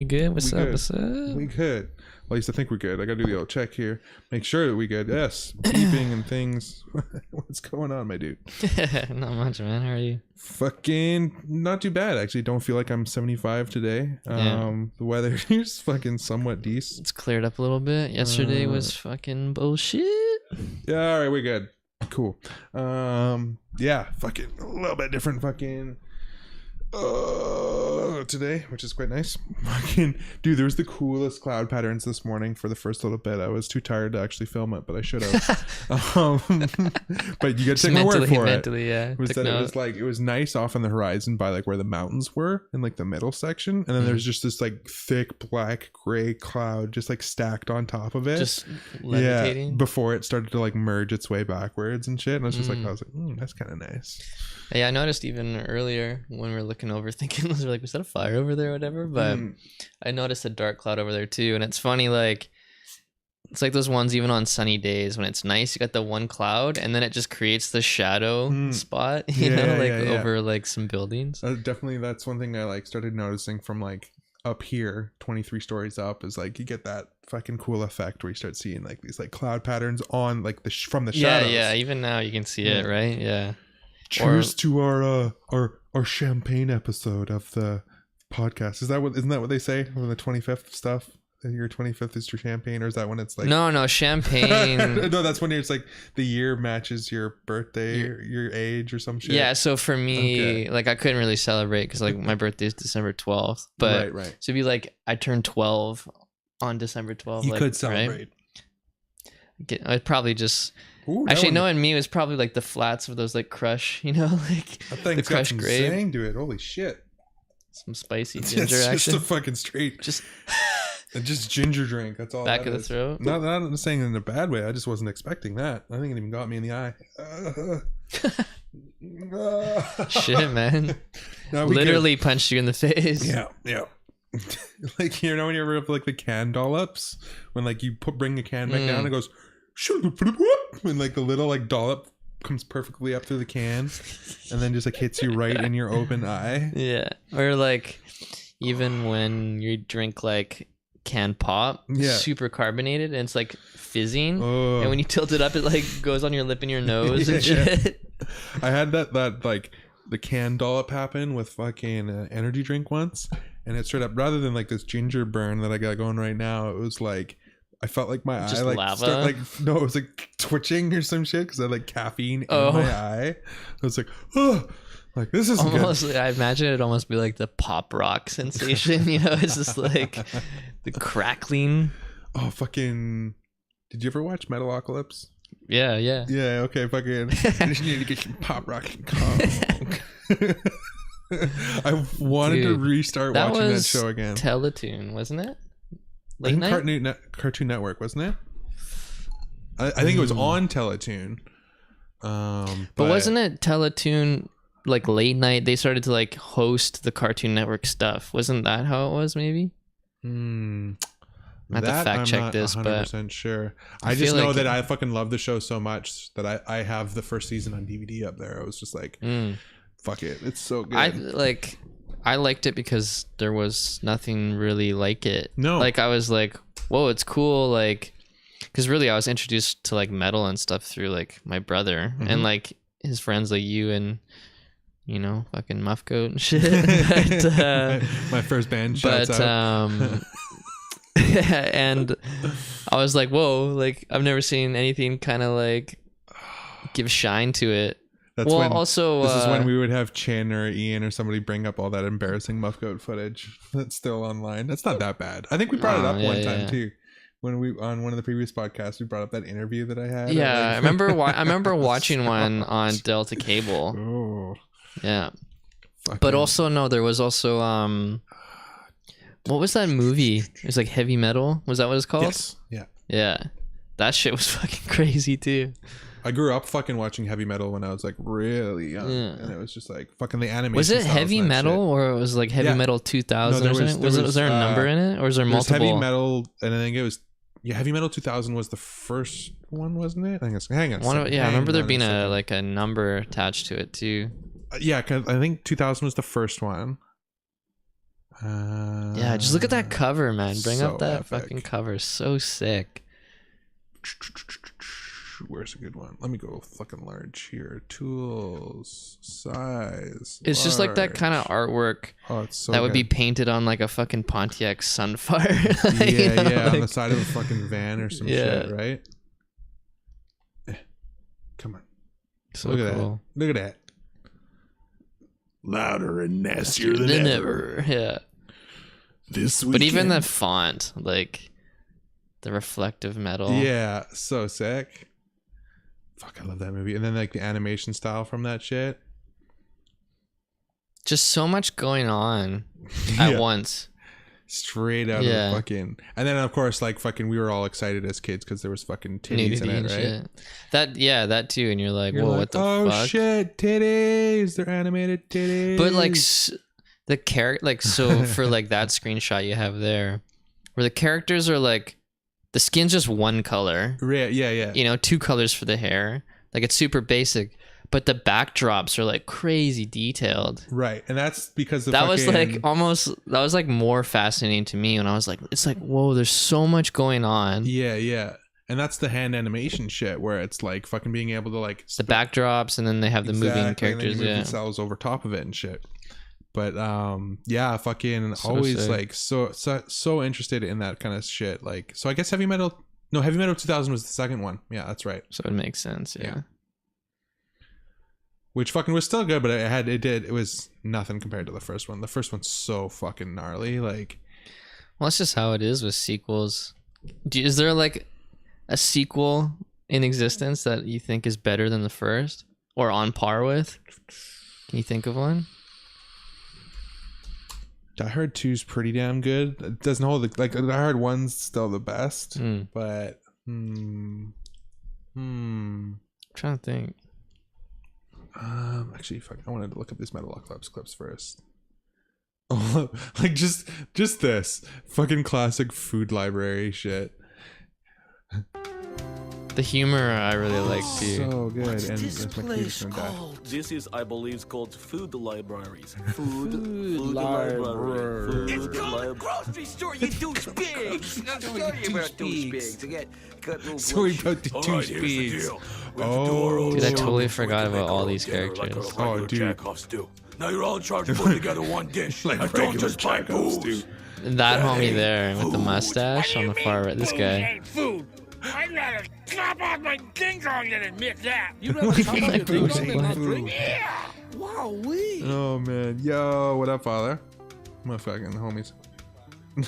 You good? What's We up? good. What's up? We good. Well, at least I think we're good. I gotta do the old check here. Make sure that we good. Yes. Beeping and things. What's going on, my dude? Not much, man. How are you? Fucking not too bad, actually. Don't feel like I'm 75 today. Yeah. The weather is fucking somewhat decent. It's cleared up a little bit. Yesterday was fucking bullshit. Yeah, alright, we're good. Cool. Yeah, fucking a little bit different fucking today, which is quite nice. Fucking dude, there was the coolest cloud patterns this morning for the first little bit. I was too tired to actually film it, but I should have. But you gotta take my word for it. Yeah. Was that it was like it was nice off on the horizon by like where the mountains were in like the middle section, and then there's just this like thick black gray cloud just like stacked on top of it, Just levitating. yeah, before it started to like merge its way backwards and shit. And I was just like, I was like, that's kind of nice. Yeah, I noticed even earlier when we were looking over, thinking, was that a fire over there or whatever? But I noticed a dark cloud over there too. And it's funny, like, it's like those ones even on sunny days when it's nice, you got the one cloud and then it just creates the shadow spot, you know, like over like some buildings. Definitely, that's one thing I like started noticing from like up here, 23 stories up, is like you get that fucking cool effect where you start seeing like these like cloud patterns on like the from the shadows. Yeah, even now you can see it, right? Yeah. Cheers to our champagne episode of the podcast. Isn't that what they say on the 25th stuff? Your 25th is your champagne, or is that when it's like no champagne? No, that's when it's like the year matches your birthday, your age, or some shit. Yeah, so for me, like I couldn't really celebrate because like my birthday is December 12th, but right. So it'd be like I turned 12 on December 12th. You like, could celebrate. Right? I'd probably just. Ooh, actually, knowing me, it was probably like the flats of those like crush, you know, like the crush grape. Sang to it. Holy shit! Some spicy ginger it's action. Just a fucking straight, just ginger drink. That's all. Back of the is. throat. Not saying it in a bad way. I just wasn't expecting that. I think it even got me in the eye. Shit, man! No, literally punched you in the face. Yeah. Like, you know when you're like the can dollops, when like you bring a can back down, it goes and like the little like dollop comes perfectly up through the can and then just like hits you right in your open eye. Yeah. Or like even when you drink like canned pop, super carbonated, and it's like fizzing, and when you tilt it up it like goes on your lip and your nose and shit. I had that like the can dollop happen with fucking energy drink once, and it straight up, rather than like this ginger burn that I got going right now, it was like I felt like my just eye like lava? No, it was like twitching or some shit because I had like caffeine in my eye. I was like, oh, like this is almost good. I imagine it'd almost be like the pop rock sensation, you know. It's just like the crackling. Oh, fucking did you ever watch Metalocalypse? Yeah. Okay, fucking I just need to get some pop rock and coke. I wanted to restart watching that show again. Teletoon, wasn't it? Late night? Cartoon Network, wasn't it? I think it was on Teletoon. But wasn't it Teletoon like late night? They started to like host the Cartoon Network stuff. Wasn't that how it was? Maybe. I have to fact check this, but 100% sure. I just know that I fucking love the show so much that I have the first season on DVD up there. I was just like, fuck it, it's so good. I liked it because there was nothing really like it. No. Like I was like, whoa, it's cool. Like, because really I was introduced to like metal and stuff through like my brother and like his friends like you and, you know, fucking Muff Goat and shit. But, my first band shouts out. And I was like, whoa, like I've never seen anything kind of like give shine to it. That's when also this is when we would have Chin or Ian or somebody bring up all that embarrassing Muff Goat footage that's still online. That's not that bad. I think we brought it up one time too, when we on one of the previous podcasts we brought up that interview that I had. Yeah, I remember watching one on Delta Cable. Oh, yeah. But also no, there was also what was that movie? It was like Heavy Metal. Was that what it's called? Yes. Yeah. That shit was fucking crazy too. I grew up fucking watching heavy metal when I was like really young, and it was just like fucking the animation. Was it heavy metal or it was like heavy metal 2000? No, was there a number in it, or was there multiple? Heavy metal, and I think it was heavy metal 2000 was the first one, wasn't it? I think it's hang on. I remember there being a number attached to it too. Yeah, cause I think 2000 was the first one. Yeah, just look at that cover, man. Bring so up that epic. fucking cover. So sick. Where's a good one? Let me go fucking large here. Tools, size. It's just like that large. kind of artwork Oh, it's so that would be good. painted on like a fucking Pontiac Sunfire. Yeah, You know, yeah, on the like- side of a fucking van or some Yeah. shit, right? Come on. So Look at cool. that. Look at that. Louder and nastier than ever. Yeah. This But even the font, like the reflective metal. Yeah, so sick. Fuck, I love that movie. And then like the animation style from that shit. Just so much going on at Yeah. once. Straight out Yeah. of fucking. And then of course, like fucking, we were all excited as kids because there was fucking titties in Nudity it, and right? shit. That too. And you're like, You're whoa, like, what the oh fuck? shit, titties! They're animated titties. But like the character, like, so for like that screenshot you have there, where the characters are like, the skin's just one color, yeah. you know, 2 colors for the hair. Like it's super basic, but the backdrops are like crazy detailed. Right, and that's because the That was fucking- like almost, that was like more fascinating to me when I was like, it's like, whoa, there's so much going on. Yeah. And that's the hand animation shit where it's like fucking being able to like The backdrops, and then they have the moving and then characters. they move Yeah. themselves over top of it and shit. But yeah, fucking So always sick. like so interested in that kind of shit. Like, so I guess Heavy Metal 2000 was the second one. Yeah, that's right. So it makes sense. Yeah. Yeah. Which fucking was still good, but it was nothing compared to the first one. The first one's so fucking gnarly. Like, Well, that's just how it is with sequels. Is there like a sequel in existence that you think is better than the first or on par with? Can you think of one? Die Hard 2's pretty damn good. It doesn't hold like Die Hard 1's still the best, but I'm trying to think. actually, fuck, I wanted to look up these Metalocalypse clips first. Oh, like just this fucking classic Food Library shit. The humor I really like too. So good. What's And this my place computer's gonna die. called? This is, I believe, called food libraries. Food library. Food It's called a library. grocery store, you douchebags! I'm sorry about douchebags. I got little Sorry blood about the sugar. two Alright, here's the speeds. deal. We have the door open. Dude, I Oh. totally We forgot can about make all our these dinner like characters. a regular dude. Chekhov stew. Now you're all in charge of putting together one dish. Like Now don't regular just buy Chekhov's, booze. dude. And that homie Hey, there with the food. mustache on the far right. This guy. Food. I'd rather chop off my ding dong than admit that. You rather chop up your ding Like dong than not food. drink? Yeah. Wow, we. Oh man, yo, what up, father? My fucking homies. I'm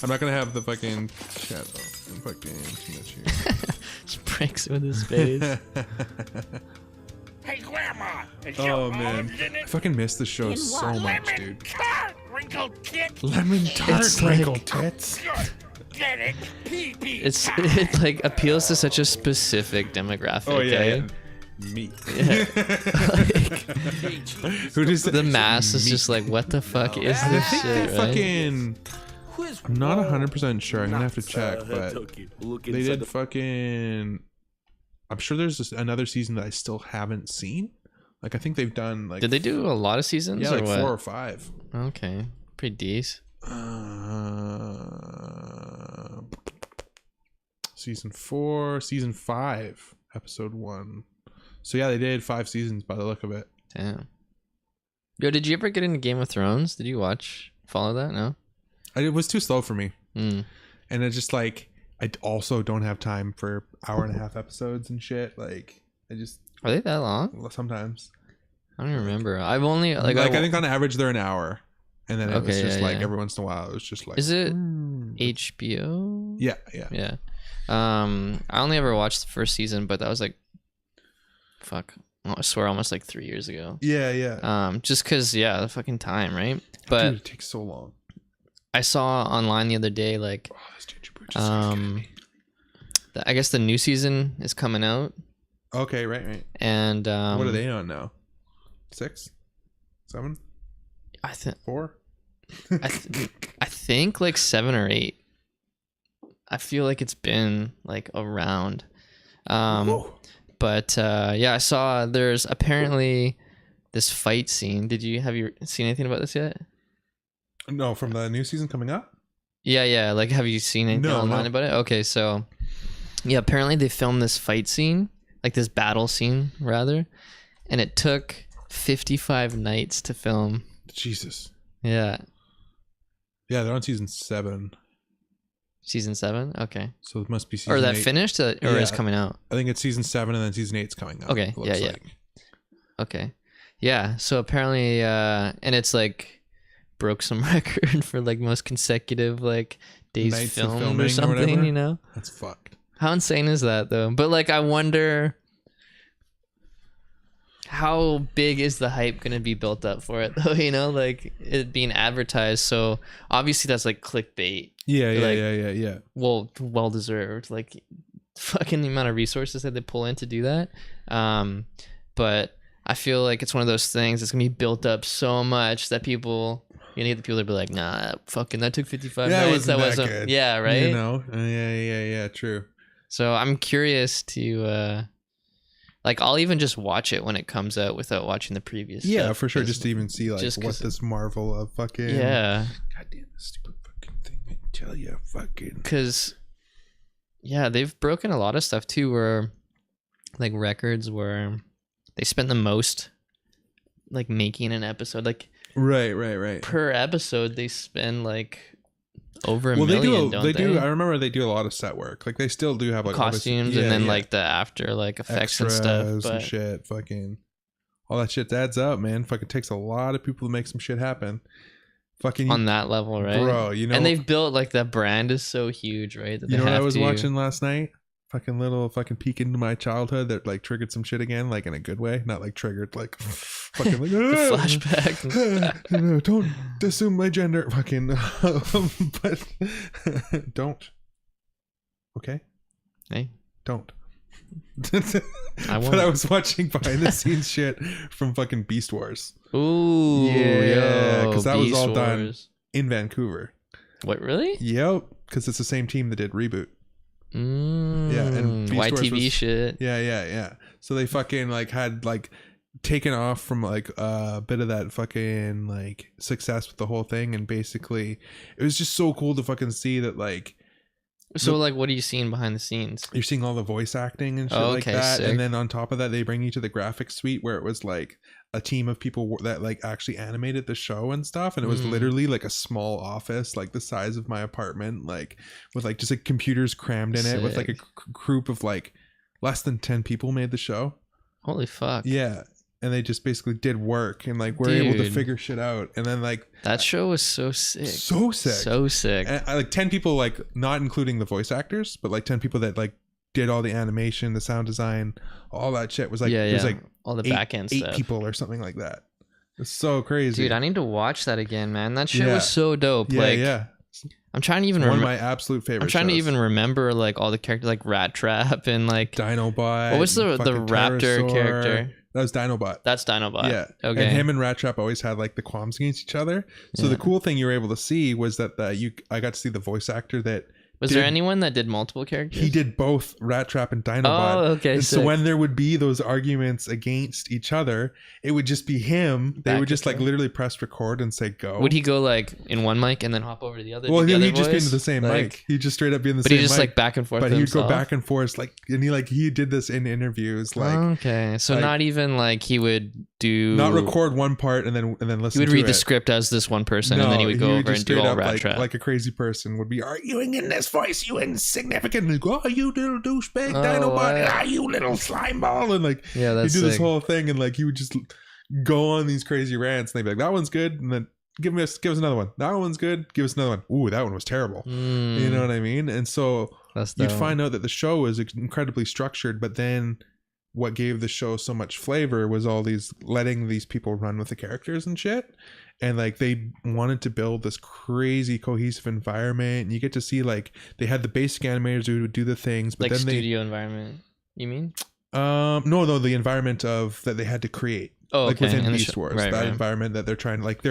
not gonna have the fucking chat off. Fucking too much here. Just breaks with his face. Hey, Grandma. Is Oh your man, olives in I it? fucking miss the show so much, Lemon dude. tart, wrinkled tit. Lemon tart, It's like- wrinkled tits. Good. Get it? Pee-pee. It like appeals to such a specific demographic. Oh yeah, eh? yeah. Me. Yeah. Who does The mass is just like, what the fuck is I this think they shit, right? fucking. Quiz I'm not ball. 100% sure. I'm gonna have to check, but Look they inside did the fucking. I'm sure there's another season that I still haven't seen. Like I think they've done like. Did they do a lot of seasons? Yeah, or like what? 4 or 5. Okay, pretty decent. Season 4, season 5, episode 1. So yeah, they did 5 seasons by the look of it. Damn. Yo, did you ever get into Game of Thrones? Did you follow that? No. It was too slow for me, Mm. and it's just like I also don't have time for hour and a half episodes and shit. Like I just Are they that long? sometimes I don't even remember. I've only like, I think on average they're an hour, and then it was Okay, just yeah, like yeah. every once in a while it was just like Is it "Hmm." HBO? Yeah. Yeah. I only ever watched the first season, but that was like, fuck, I swear, almost like 3 years ago. Yeah. Just cause the fucking time, right? But Dude, it takes so long. I saw online the other day, like, Oh, this ginger bridge is so good. I guess the new season is coming out, Okay, right. and What are they on now? 6, 7, I think 4. I think like 7 or 8. I feel like it's been like around. But I saw there's apparently this fight scene. Have you seen anything about this yet? No, from the new season coming up. Yeah. Like, have you seen anything online about it? Okay, so yeah, apparently they filmed this fight scene, like this battle scene rather, and it took 55 nights to film. Jesus. Yeah. Yeah, they're on season 7. Season 7? Okay. So it must be season Or that 8. finished or is coming out? I think it's season 7 and then season 8's coming out. Okay. Yeah. Like. Okay. Yeah. So apparently, and it's like broke some record for like most consecutive like days Nights of filmed filming or something, whatever. you know? That's fucked. How insane is that though? But like, I wonder how big is the hype going to be built up for it though, you know, like it being advertised. So obviously that's like clickbait. Yeah. Well deserved. Like fucking the amount of resources that they pull in to do that. But I feel like it's one of those things that's gonna be built up so much that people, you know, the people that be like, nah, fucking that took 55 nights. That wasn't good. Yeah, right. You know. Yeah. True. So I'm curious to like, I'll even just watch it when it comes out without watching the previous. Yeah, stuff, for sure. Just to even see like what this marvel of fucking. Yeah. Goddamn stupid fucking thing! I tell you, fucking. Because, yeah, they've broken a lot of stuff too, where like records where they spent the most like making an episode, like right per episode they spend like over a million. They do. I remember they do a lot of set work. Like they still do have like costumes and then like the after like effects and stuff, but shit, fucking all that shit adds up, man. Fucking takes a lot of people to make some shit happen. Fucking on that level, right, bro? You know, and they've built like the brand is so huge, right? That you know what I was watching last night? Fucking little fucking peek into my childhood that like triggered some shit again, like in a good way, not like triggered like fucking like flashback. No, don't assume my gender, fucking. But don't. Okay. Hey, don't. I won't. But I was watching behind the scenes shit from fucking Beast Wars. Ooh, yeah, because that was all Wars. done in Vancouver. What, really? Yep, because it's the same team that did Reboot. Yeah, and Beast Wars YTV was, shit. Yeah. So they fucking like had like taken off from like a bit of that fucking like success with the whole thing, and basically it was just so cool to fucking see that like. So like, what are you seeing behind the scenes? You're seeing all the voice acting and shit like that, sick. and then on top of that, they bring you to the graphics suite where it was like a team of people that like actually animated the show and stuff, and it was literally like a small office, like the size of my apartment, like with like just like computers crammed in it, with like a group of like less than 10 people made the show. Holy fuck! Yeah, and they just basically did work and like were able to figure shit out, and then like that show was so sick, so sick. And, like 10 people, like not including the voice actors, but like 10 people that like did all the animation, the sound design, all that shit was like it was like all the back end stuff. 8 people or something like that. It's so crazy, dude. I need to watch that again, man. That shit was so dope. Yeah. I'm trying to even one of my absolute favorites. I'm trying to even remember like all the characters, like Rat Trap and like Dinobot. What was the raptor character? That was Dinobot. That's Dinobot. Yeah. Okay. And him and Rat Trap always had like the qualms against each other. So the cool thing you were able to see was that I got to see the voice actor that. Was there anyone that did multiple characters? He did both Rat Trap and Dinobot. Oh, okay. And so when there would be those arguments against each other, it would just be him. They would just like literally press record and say go. Would he go like in one mic and then hop over to the other? Well, he'd just be in the same mic. He'd just straight up be in the same mic. But he just like back and forth. But he'd go back and forth like, and he did this in interviews. Like, okay, so like, not even like he would not record one part and then listen. He would read the script as this one person, and then he would go over and do all Rat Trap. Like a crazy person would be arguing in this voice. You insignificant. And go, oh, you little douchebag, Dinobot. Ah, you little slime ball. And like, yeah, that's he'd do this whole thing, and like he would just go on these crazy rants, and they'd be like, that one's good, and then give us another one. That one's good. Give us another one. Ooh, that one was terrible. You know what I mean? And so you'd find out that the show is incredibly structured, but then what gave the show so much flavor was all these letting these people run with the characters and shit. And like they wanted to build this crazy cohesive environment, and you get to see like they had the basic animators who would do the things, but like then studio environment. You mean? No, the environment of that they had to create. Oh, like okay. within Beast Wars, that environment that they're trying, like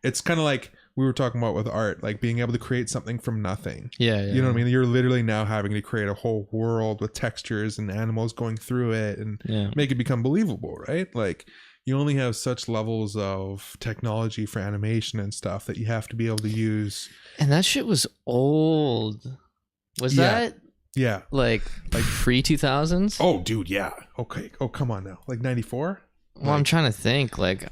it's kind of like we were talking about with art, like being able to create something from nothing. Yeah. You know what I mean? You're literally now having to create a whole world with textures and animals going through it and make it become believable, right? Like you only have such levels of technology for animation and stuff that you have to be able to use. And that shit was old. Was Yeah. that Yeah. like pre 2000s? Oh, dude, yeah. Okay. Oh, come on now. Like 94? Well, I'm trying to think. Like,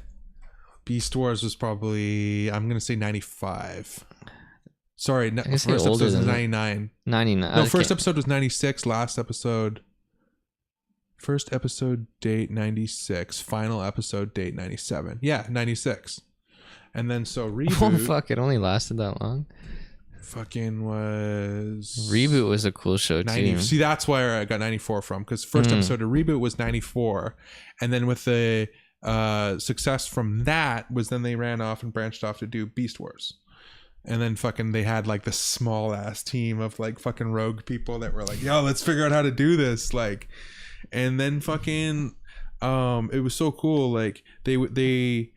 Beast Wars was probably, I'm going to say 95. Sorry, I first say episode older was than that. 99. 99. No, first episode was 96. First episode date 96. Final episode date 97. Yeah, 96. And then so Reboot. Oh, fuck. It only lasted that long. Fucking was. Reboot was a cool show, 90. too. See, that's where I got 94 from, because first episode of Reboot was 94. And then with the success from that was then they ran off and branched off to do Beast Wars. And then fucking they had like the small ass team of like fucking rogue people that were like, yo, let's figure out how to do this. Like, and then fucking it was so cool. Like they the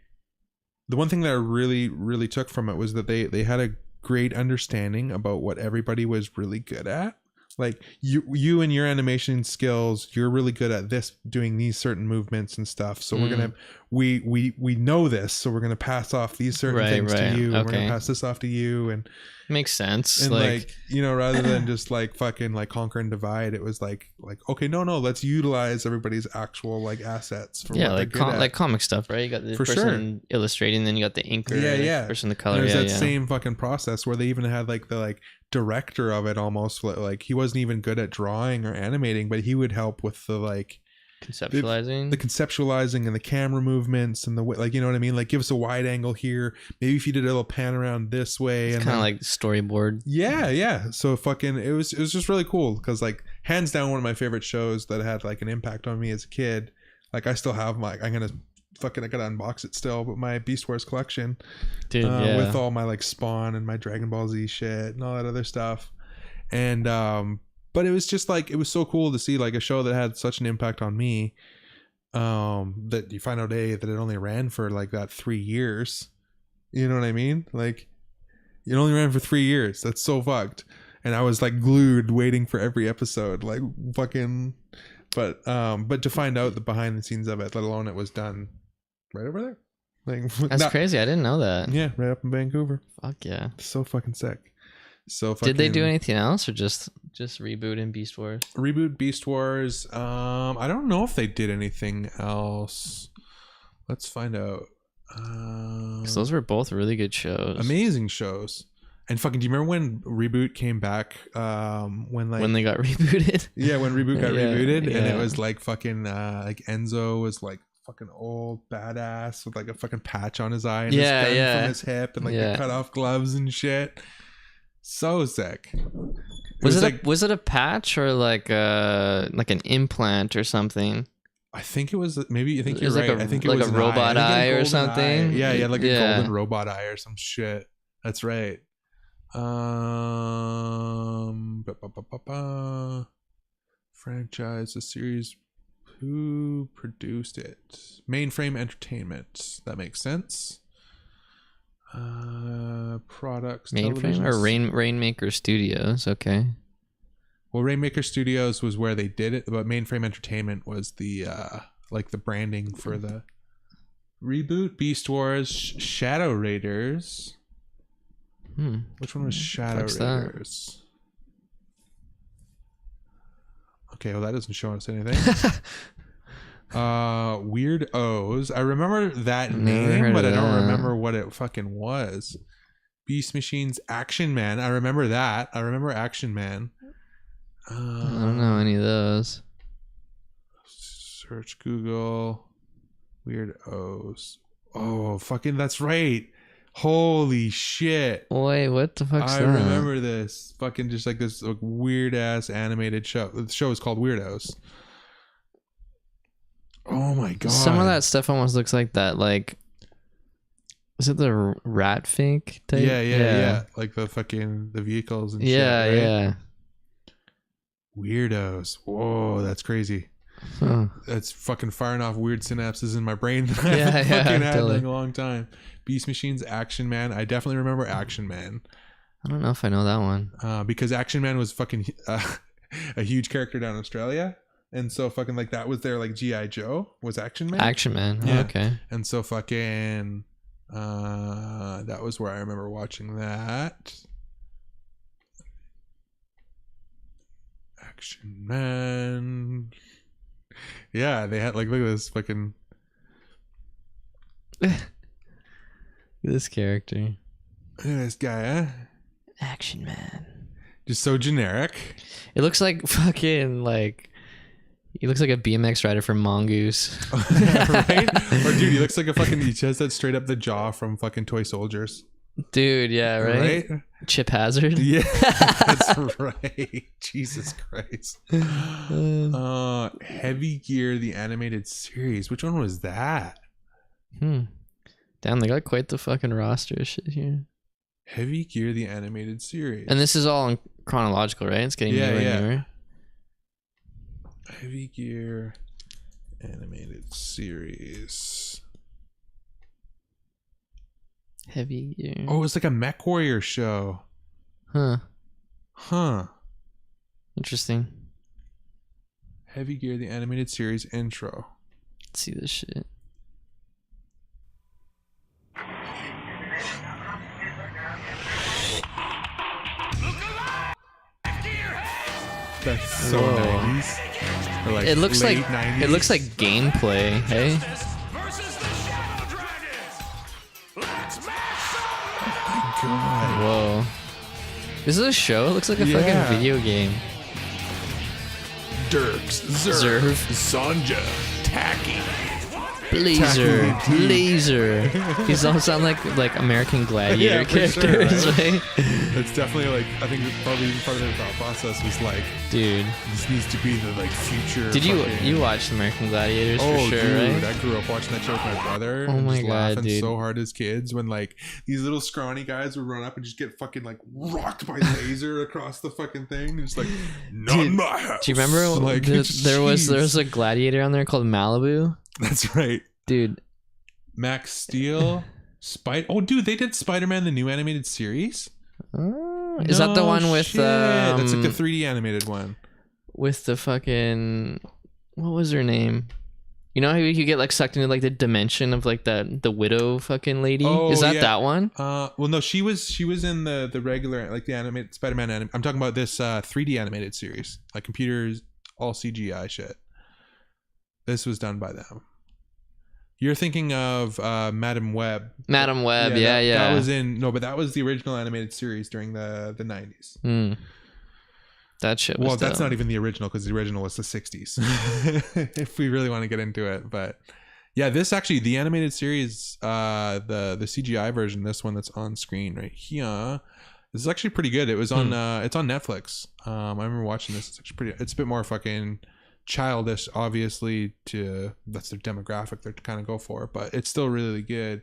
one thing that I really took from it was that they had a great understanding about what everybody was really good at. Like you and your animation skills, you're really good at this, doing these certain movements and stuff. So we're gonna we know this, so we're gonna pass off these certain things to you, and we're gonna pass this off to you, and makes sense. and like you know, rather than just like fucking like conquer and divide, it was like okay, no, let's utilize everybody's actual like assets for what they're good at. Like comic stuff, right? You got the For person illustrating, then you got the inker, yeah, person the color. There's that same fucking process where they even had like the like director of it, almost like he wasn't even good at drawing or animating, but he would help with the like conceptualizing the conceptualizing and the camera movements and the way, like, you know what I mean, like give us a wide angle here, maybe if you did a little pan around this way, it's and kind of like storyboard. yeah so fucking it was just really cool, because like hands down one of my favorite shows that had like an impact on me as a kid. Like I still have my, I gotta unbox it still, but my Beast Wars collection, dude, with all my like Spawn and my Dragon Ball Z shit and all that other stuff. And but it was just like, it was so cool to see like a show that had such an impact on me, that you find out that it only ran for like that 3 years. You know what I mean? Like it only ran for 3 years. That's so fucked. And I was like glued waiting for every episode, like fucking. But to find out the behind the scenes of it, let alone it was done right over there. Like that's crazy. I didn't know that. Yeah, right up in Vancouver. Fuck yeah. So fucking sick. So fucking, did they do anything else, or just Reboot and Beast Wars? Reboot Beast Wars. I don't know if they did anything else. Let's find out. 'Cause those were both really good shows. Amazing shows. And fucking, do you remember when Reboot came back? When they got rebooted? Yeah, when Reboot got rebooted, and yeah. it was like fucking like Enzo was like fucking old badass with like a fucking patch on his eye and his gun from his hip and like the cut off gloves and shit. So sick. Was it a patch or like an implant or something? I think it was, maybe, I think you're right. I think it like was a an robot eye or golden something. eye. Yeah, like a golden robot eye or some shit. That's right. Franchise, the series. Who produced it? Mainframe Entertainment. That makes sense. Products. Mainframe or Rainmaker Studios. Okay. Well, Rainmaker Studios was where they did it, but Mainframe Entertainment was the like the branding for the Reboot, Beast Wars, Shadow Raiders. Which one was Shadow Raiders? Okay, well that doesn't show us anything. Weird O's. I remember that name, but I don't remember what it fucking was. Beast Machines, Action Man. I remember that. I remember Action Man. I don't know any of those. Search Google. Weird O's. Oh, fucking that's right. Holy shit. Wait, what the fuck's that? I remember this. Fucking just like this like, weird ass animated show. The show is called Weirdos. Oh my god. Some of that stuff almost looks like that, like, is it the rat fake type? Yeah. Like the fucking the vehicles and shit. Right? Yeah. Weirdos. Whoa, that's crazy. Huh. That's fucking firing off weird synapses in my brain that Yeah, I haven't fucking had totally. in like a long time. Beast Machines, Action Man. I definitely remember Action Man. I don't know if I know that one. Because Action Man was fucking a huge character down in Australia. And so fucking like that was their like G.I. Joe was Action Man. Action Man. Yeah. Okay. And so fucking that was where I remember watching that. Action Man. Yeah, they had like, look at this fucking This character. look at this guy, huh? Action Man. Just so generic. It looks like fucking like. He looks like a BMX rider from Mongoose. Right? Or dude, he looks like a fucking, he just had straight up the jaw from fucking Toy Soldiers. Dude, yeah, right? Chip Hazard. Yeah, that's right. Jesus Christ. Heavy Gear, the animated series. Which one was that? Damn, they got quite the fucking roster of shit here. Heavy Gear, the animated series. And this is all in chronological, right? It's getting newer and newer. Heavy Gear animated series. Heavy Gear. Oh, it's like a Mech Warrior show. Huh. Interesting. Heavy Gear, the animated series intro. Let's see this shit. That's so 90s. Or like It looks like 90s. it looks like gameplay, hey? Versus the Shadow Dragons. Let's mash God. Whoa. This is a show? It looks like a Yeah. fucking video game. Dirks, Zerv. Sonja, Tacky. Blazer. Tacky. Blazer. These all sound like American Gladiator Yeah, for sure, characters, right? right? It's definitely like, I think probably part of their thought process was like, Dude. this needs to be the like future. Did you fucking- watch American Gladiators Oh, for sure, dude, right? I grew up watching that show with my brother. Oh and my just God, laughing dude. so hard as kids when like these little scrawny guys would run up and just get fucking like rocked by laser across the fucking thing. And it's like, not Dude, my house. Do you remember like, there was jeez. a gladiator on there called Malibu? That's right. Dude. Max Steel. Oh, dude, they did Spider-Man the new animated series. Is that the one with shit. That's like the 3D animated one. with the fucking, what was her name? You know how you could get like sucked into like the dimension of like the widow fucking lady? Oh, Is that yeah. that one? Well, no, she was in the regular, like the animated Spider-Man I'm talking about this 3D animated series, like computers, all CGI shit. This was done by them. You're thinking of Madam Web. Madam Web, yeah. That was but that was the original animated series during the 90s. That shit was Well, that's dope. not even the original, because the original was the 60s. If we really want to get into it, but yeah, this actually, the animated series, the CGI version, this one that's on screen right here, this is actually pretty good. It was on it's on Netflix. I remember watching this. It's actually pretty. It's a bit more fucking childish, obviously, that's their demographic they're kind of go for, but it's still really good.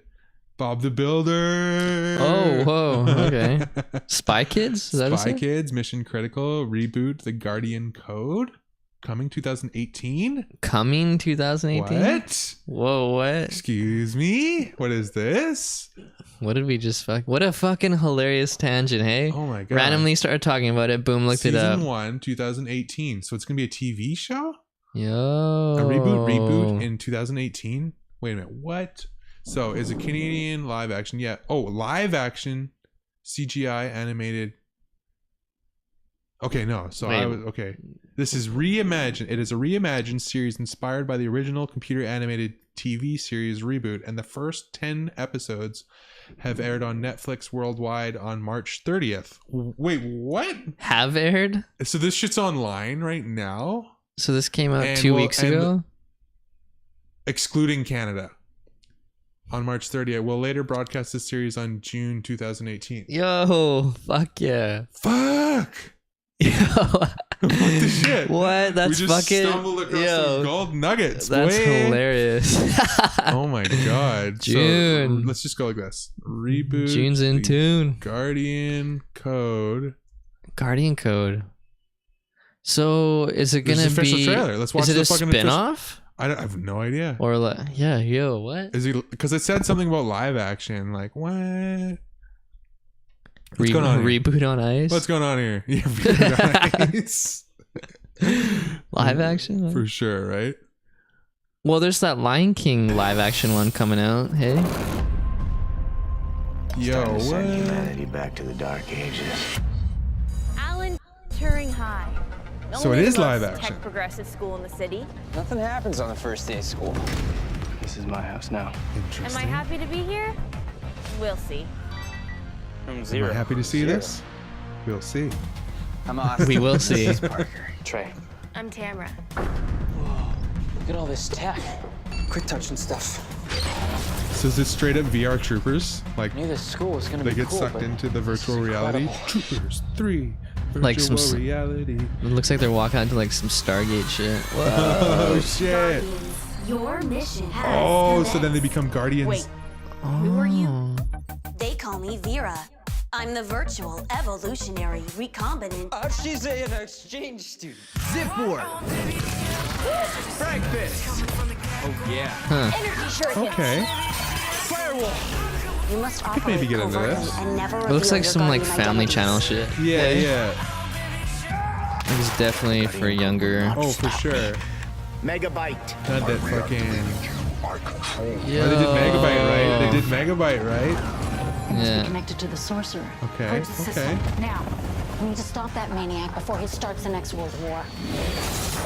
Bob the Builder. Oh, whoa, okay. Spy Kids? Is that Spy Kids, Mission Critical, Reboot, The Guardian Code, coming 2018. Coming 2018? What? Whoa, what? Excuse me? What is this? What did we just What a fucking hilarious tangent, hey? Oh my god. Randomly started talking about it, boom, looked it up. Season 1, 2018. So it's going to be a TV show? Yo. A reboot in 2018? Wait a minute, what? So is it Canadian live action? Yeah. Oh, live action CGI animated. Okay, no. So Wait. This is reimagined. It is a reimagined series inspired by the original computer animated TV series Reboot, and the first 10 episodes have aired on Netflix worldwide on March 30th. Wait, what? Have aired? So this shit's online right now? So this came out And 2 weeks ago? Excluding Canada. On March 30th. We'll later broadcast this series on June 2018. Yo, fuck yeah. Fuck! Yo. What the shit? What? That's we just fucking... stumbled across Yo. some gold nuggets. That's boy. hilarious. Oh my god. June. So, let's just go like this. Reboot. June's in the tune. Guardian Code. Guardian Code. So is it There's gonna an official be... trailer. Let's watch is it the a fucking spin-off? I have no idea. Or like... Yeah, yo, what? Is he... Because it said something about live action. Like, what? What's going on here? Reboot on Ice? What's going on here? Yeah, Reboot on Ice. Live action? for sure, right? Well, there's that Lion King live action one coming out. Hey. Yo, Time to send what? humanity back to the Dark Ages. Alan Turing High. So Only it is the live most action. Tech progressive school in the city. Nothing happens on the first day of school. This is my house now. Am Interesting. I happy to be here? We'll see. I'm Am zero. I happy to see Zero. this? We'll see. I'm Austin. We will see. This is Parker. Trey. I'm Tamara. Look at all this tech. Quit touching stuff. So is this straight up VR Troopers? Like I knew this school was gonna they be get cool, sucked but into the virtual this is reality? incredible. Troopers 3. Virtual Like some reality. It looks like they're walking onto like some Stargate shit. Oh shit. Your mission has Oh, so then commenced. they become guardians. Wait, who are you? They call me Vera. I'm the virtual evolutionary recombinant. She's an exchange student. Energy shuriken. Okay. You must could maybe operate get into covertly this. and never It looks reveal like your some like guardian Family identities. Channel shit. Yeah, yeah. It's definitely for younger. Oh, for sure. Megabyte. Not that fucking. Yeah. Oh, they did Megabyte, right? They did Megabyte, right? Yeah. Connected to the sorcerer. Okay, Purge the system. okay. Now, we need to stop that maniac before he starts the next world war.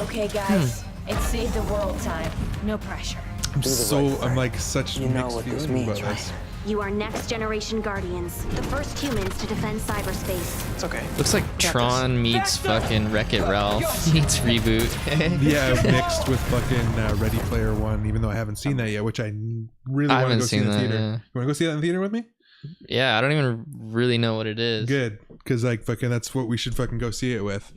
Okay, guys. It's save the world time. No pressure. I'm like such You know mixed what this feelings means, about this. You are next generation guardians, the first humans to defend cyberspace. It's okay. Looks like Tron meets fucking Wreck-It Ralph meets Reboot. Yeah, mixed with fucking Ready Player One, even though I haven't seen that yet, which I really I want to haven't go see in seen the that, theater. yeah. You want to go see that in the theater with me? Yeah, I don't even really know what it is. Good, because like fucking that's what we should fucking go see it with.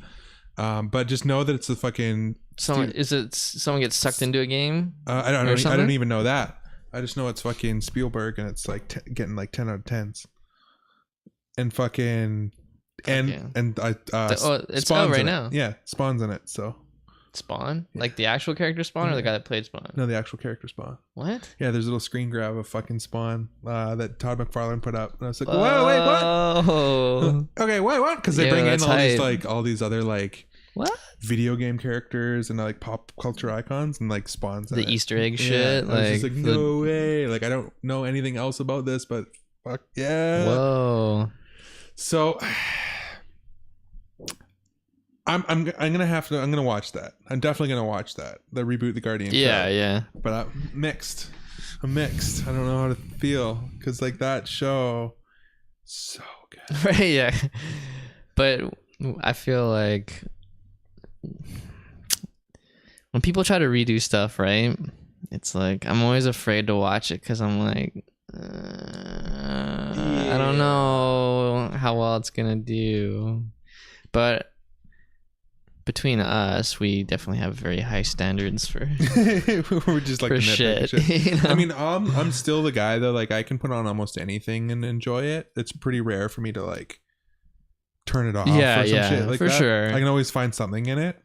But just know that it's the fucking. Someone someone gets sucked into a game? I or don't something? even know that. I just know it's fucking Spielberg and it's like getting like 10 out of 10s. And fucking and yeah. and I It's Spawn's out right in it. now. Yeah, Spawn's in it. So Spawn? Like the actual character Spawn or the guy that played Spawn? no, the actual character Spawn. What? Yeah, there's a little screen grab of fucking Spawn that Todd McFarlane put up, and I was like, wait, what? Oh. Okay, wait, what? Because they Yeah, bring in that's all these other like What? video game characters and like pop culture icons, and like Spawn's in The it. Easter egg Yeah, shit? I was just like, the- no way! Like I don't know anything else about this, but fuck yeah! Whoa. So I'm gonna watch that. I'm definitely gonna watch that. The Reboot the Guardian. Yeah, Code. yeah. But I'm mixed. I don't know how to feel because like that show, so good. Right, yeah. But I feel like when people try to redo stuff, right? It's like I'm always afraid to watch it because I'm like, I don't know how well it's gonna do. But between us, we definitely have very high standards for We're just like for nitpicking shit. You know? I mean, I'm still the guy that like I can put on almost anything and enjoy it. It's pretty rare for me to like turn it off. Yeah, or some yeah, shit like for that. sure. I can always find something in it.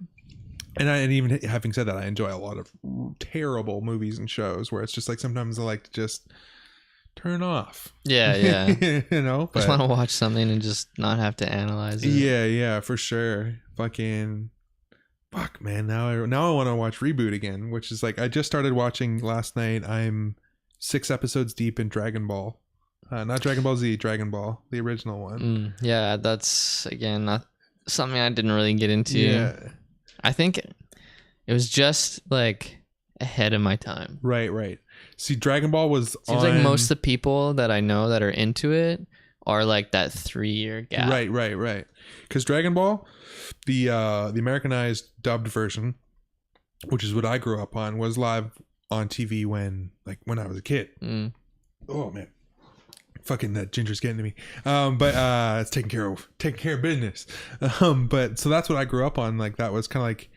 And even having said that, I enjoy a lot of terrible movies and shows where it's just like sometimes I like to just turn off. yeah, yeah. You know, Just but want to watch something and just not have to analyze it. yeah, for sure. Fucking fuck, man. Now I want to watch Reboot again, which is like I just started watching last night. I'm 6 episodes deep in Dragon Ball. Not Dragon Ball Z, Dragon Ball, the original one. Yeah, that's again not something I didn't really get into. Yeah. I think it was just like ahead of my time. Right. See, Dragon Ball was Seems like most of the people that I know that are into it are like that 3-year gap. Right. Because Dragon Ball, the Americanized dubbed version, which is what I grew up on, was live on TV when I was a kid. Oh man, fucking that ginger's getting to me. But it's taking care of business. But so that's what I grew up on. Like that was kind of like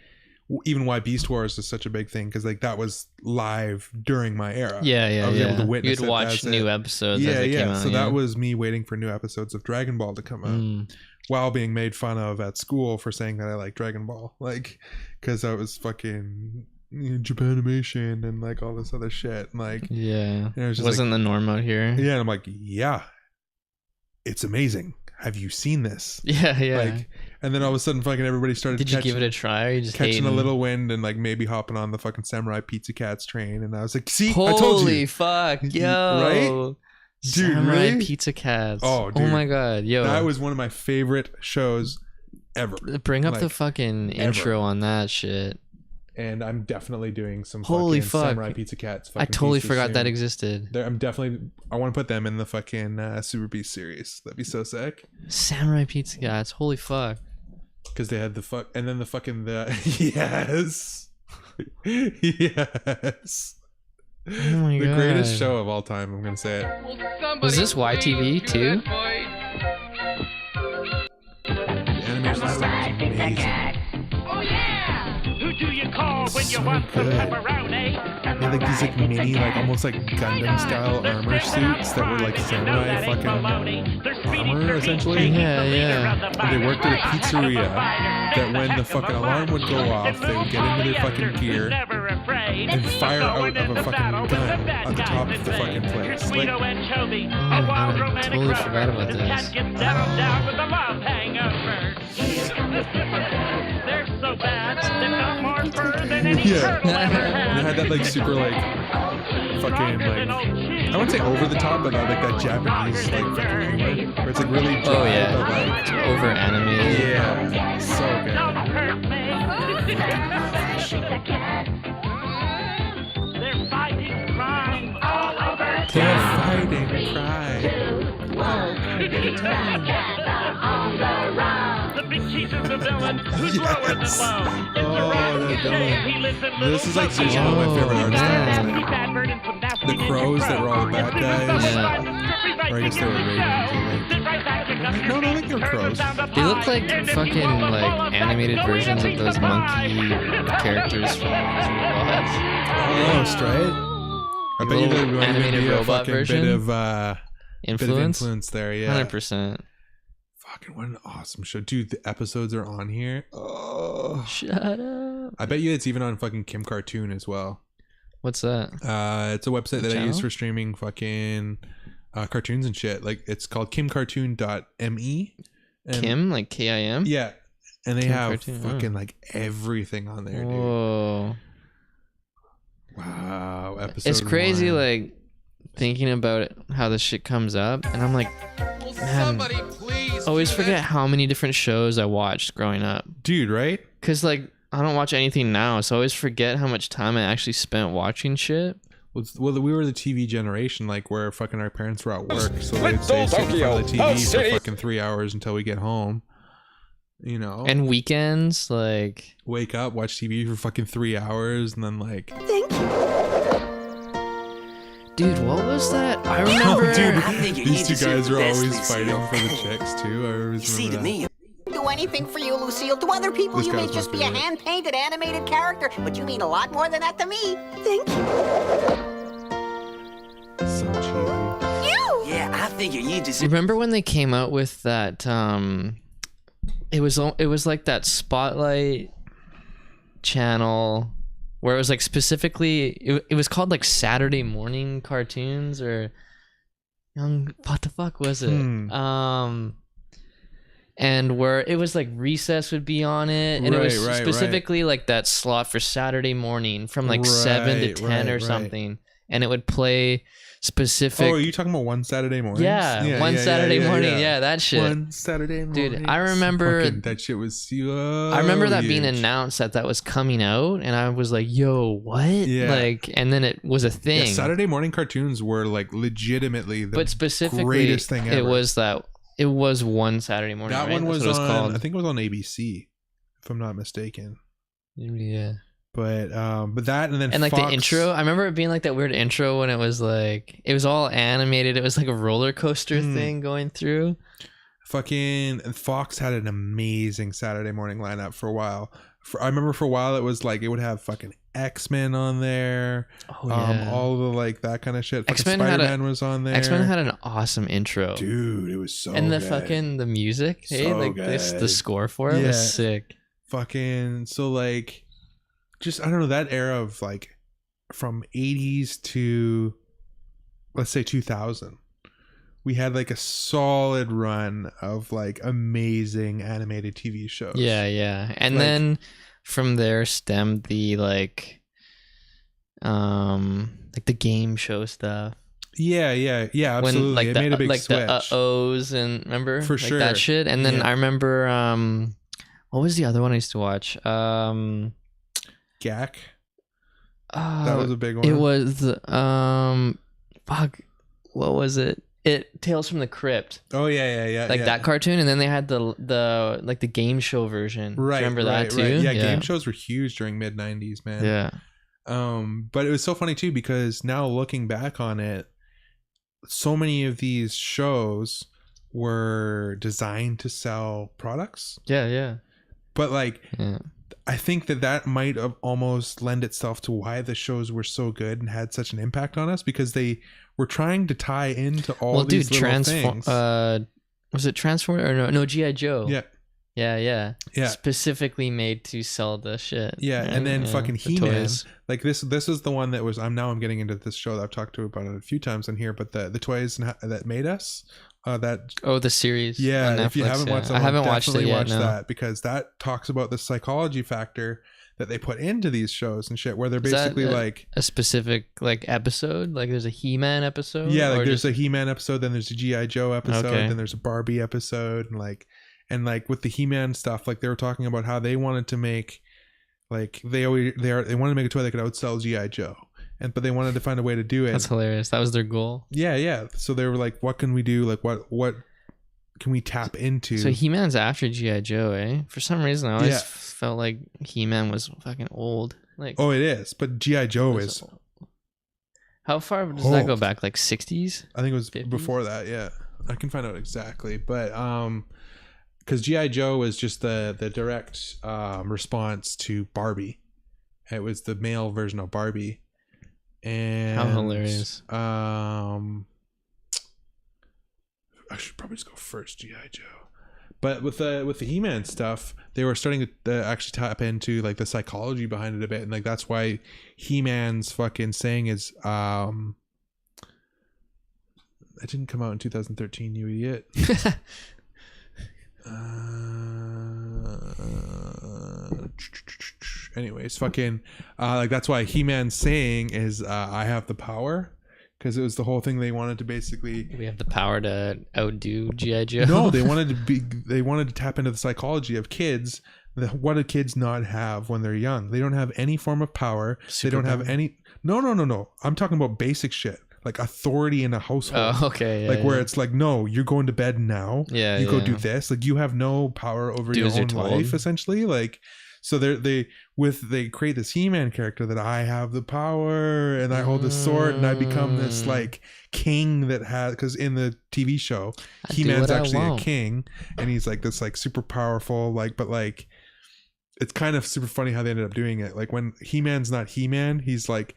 even why Beast Wars is such a big thing because like that was live during my era. Yeah. I was able to witness You'd it watch as new it- episodes as they came out. So that was me waiting for new episodes of Dragon Ball to come out while being made fun of at school for saying that I like Dragon Ball, like because I was fucking Japanimation and like all this other shit, and like yeah. it was just Wasn't the norm out here. yeah, and I'm like, yeah, it's amazing. have you seen this? Yeah, yeah. Like, and then all of a sudden, fucking everybody started. Did you give it a try? Or you just catching hating? a little wind and like maybe hopping on the fucking Samurai Pizza Cats train, and I was like, see, Holy I told you, fuck, yo, right? Dude, Samurai really? Pizza Cats. Oh, dude. Oh my god, yo, that was one of my favorite shows ever. Bring up like, the fucking ever. intro on that shit. And I'm definitely doing some Holy fucking fuck. Samurai Pizza Cats. I totally forgot that existed. existed. I want to put them in the fucking Super Beast series. That'd be so sick. Samurai Pizza Cats. Holy fuck. Because they had and then yes. Yes. Oh my The god. greatest show of all time, I'm going to say it. Was this YTV too? The animation style is amazing. Oh yeah! Who do you call when you So want some good. pepperoni? They had like these like mini, like almost like Gundam style armor suits that were like samurai fucking armor essentially. Yeah, yeah. And they worked at a pizzeria that when the fucking alarm would go off, they would get into their fucking gear and fire out of a fucking gun on the top of the fucking place. Like, Oh man, I totally forgot about this. Down with a love hangover. They're so bad, they've got more fur than any yeah. turtle ever And it had that like super like fucking like I wouldn't say over the top, but like that Japanese like fucking humor where it's like really dry, Oh yeah, but like over animated. yeah, so They're fighting crime all over good. They're fighting crime. The big cheese is the villain who's Yes. lower than low. It's a Oh, rotten that shame. villain. He lives in This is like Little just one of my favorite art man. styles, He's man. adverting some nasty The crows that were all the bad guys. Yeah. Or I guess they were ravens. No, I think they were crows. They look like fucking like animated versions of those monkey characters from Robots. Oh, straight. I bet you Little there might even animated be a robot fucking version? bit of bit of Influence? influence there, yeah. 100%. Fucking what an awesome show, dude. The episodes are on here. Oh, Shut up. I bet you it's even on fucking Kim Cartoon as well. What's that? It's a website that I Channel? use for streaming fucking cartoons and shit. Like it's called kimcartoon.me. And Kim? Like Kim? Yeah. And they Kim have Cartoon, fucking like everything on there, dude. Whoa. Wow. Episode It's crazy, 1. like, thinking about it, how this shit comes up. And I'm like, man, I always forget how many different shows I watched growing up. Dude, right? Because, like, I don't watch anything now, so I always forget how much time I actually spent watching shit. Well, we were the TV generation, like where fucking our parents were at work, so they'd say sit in front of the TV for fucking 3 hours until we get home. You know, And weekends, like, wake up, watch TV for fucking 3 hours, and then like, dude, what was that? I remember. dude, I think you these two deserve guys the were best, always Lucille. fighting for the chicks too. I always See, to remember that. me, Do anything for you, Lucille. To other people, This you guy may was my just be a favorite. hand-painted animated character, but you mean a lot more than that to me. Thank So cheesy. you. yeah, I figure you deserve. Remember when they came out with that? It was like that Spotlight channel where it was like specifically it was called like Saturday morning cartoons or what the fuck was it? And where it was like Recess would be on it, and it was Right, specifically like that slot for Saturday morning from like 7 to 10 or right. something, and it would play specific. Oh, are you talking about One Saturday Morning? Yeah, one Saturday morning. Yeah, that shit. One Saturday morning. Dude, I remember- Fucking, that shit was so I remember that being huge. announced that was coming out, and I was like, "Yo, what?" Yeah. Like, and then it was a thing. Yeah, Saturday morning cartoons were like legitimately the but specifically, greatest thing ever. it was one Saturday morning. That right? one was That's what on. it was called. I think it was on ABC, if I'm not mistaken. Yeah. But that and then And like Fox, the intro, I remember it being like that weird intro when it was like it was all animated. It was like a roller coaster thing going through. fucking Fox had an amazing Saturday morning lineup for a while. I remember for a while it was like it would have fucking X-Men on there. Oh yeah. All the like that kind of shit. Fucking X-Men had Spider-Man was on there. X-Men had an awesome intro. Dude, it was so and the good. fucking the music, hey, So like this the good. score for it Yeah. was sick. Fucking so like just I don't know, that era of like from 80s to let's say 2000 we had like a solid run of like amazing animated TV shows. Yeah. And then from there stemmed the like the game show stuff. Yeah, absolutely. When like it made a big switch. the O's and remember For like sure. that shit. And then I remember what was the other one I used to watch? Gak. That was a big one. It was fuck, what was it? Tales from the Crypt. Oh yeah. Like that cartoon, and then they had the like the game show version. Right. Remember that too? Right. Yeah, game shows were huge during mid 90s, man. Yeah. But it was so funny too because now looking back on it, so many of these shows were designed to sell products. Yeah. But like I think that might have almost lend itself to why the shows were so good and had such an impact on us, because they were trying to tie into all these little things. Was it Transformer or no G.I. Joe? Yeah. Specifically made to sell the shit. Yeah, right? and then fucking the He-Man. toys. Like this is the one that was. I'm getting into this show that I've talked to about it a few times in here. But the toys that made us. The series. Yeah, on Netflix, if you haven't watched that, I haven't watched it yet. Watch that, because that talks about the psychology factor that they put into these shows and shit, where they're basically like a specific like episode. Like there's a He-Man episode. Yeah, like there's a He-Man episode, then there's a G.I. Joe episode, Okay. then there's a Barbie episode, and like with the He-Man stuff, like they were talking about how they wanted to make, like they wanted to make a toy that could outsell G.I. Joe, but they wanted to find a way to do it. That's hilarious. That was their goal. Yeah. So they were like, what can we do? Like what can we tap into? So He-Man's after G.I. Joe, eh? For some reason, I always felt like He-Man was fucking old. Like, oh, it is, but G.I. Joe is. How far does that go back? Like 60s? I think it was 50s? before that. Yeah, I can find out exactly, but because G.I. Joe was just the direct response to Barbie. It was the male version of Barbie. And how hilarious. I should probably just go first, G.I. Joe. But with the He-Man stuff, they were starting to actually tap into like the psychology behind it a bit, and like that's why He-Man's fucking saying is it didn't come out in 2013, you idiot. Anyways, fucking like that's why He-Man's saying is I have the power, because it was the whole thing they wanted to basically. We have the power to outdo G.I. Joe. No, they wanted to tap into the psychology of kids. What do kids not have when they're young? They don't have any form of power. They don't have any. No. I'm talking about basic shit, like authority in a household. Oh, okay. Like where it's like, no, you're going to bed now. Yeah. You go do this. Like you have no power over your own life, essentially. Like. So they create this He-Man character that I have the power and I hold the sword and I become this like king that has, because in the TV show He-Man's actually a king and he's like this like super powerful, like, but like it's kind of super funny how they ended up doing it. Like when He-Man's not He-Man, he's like,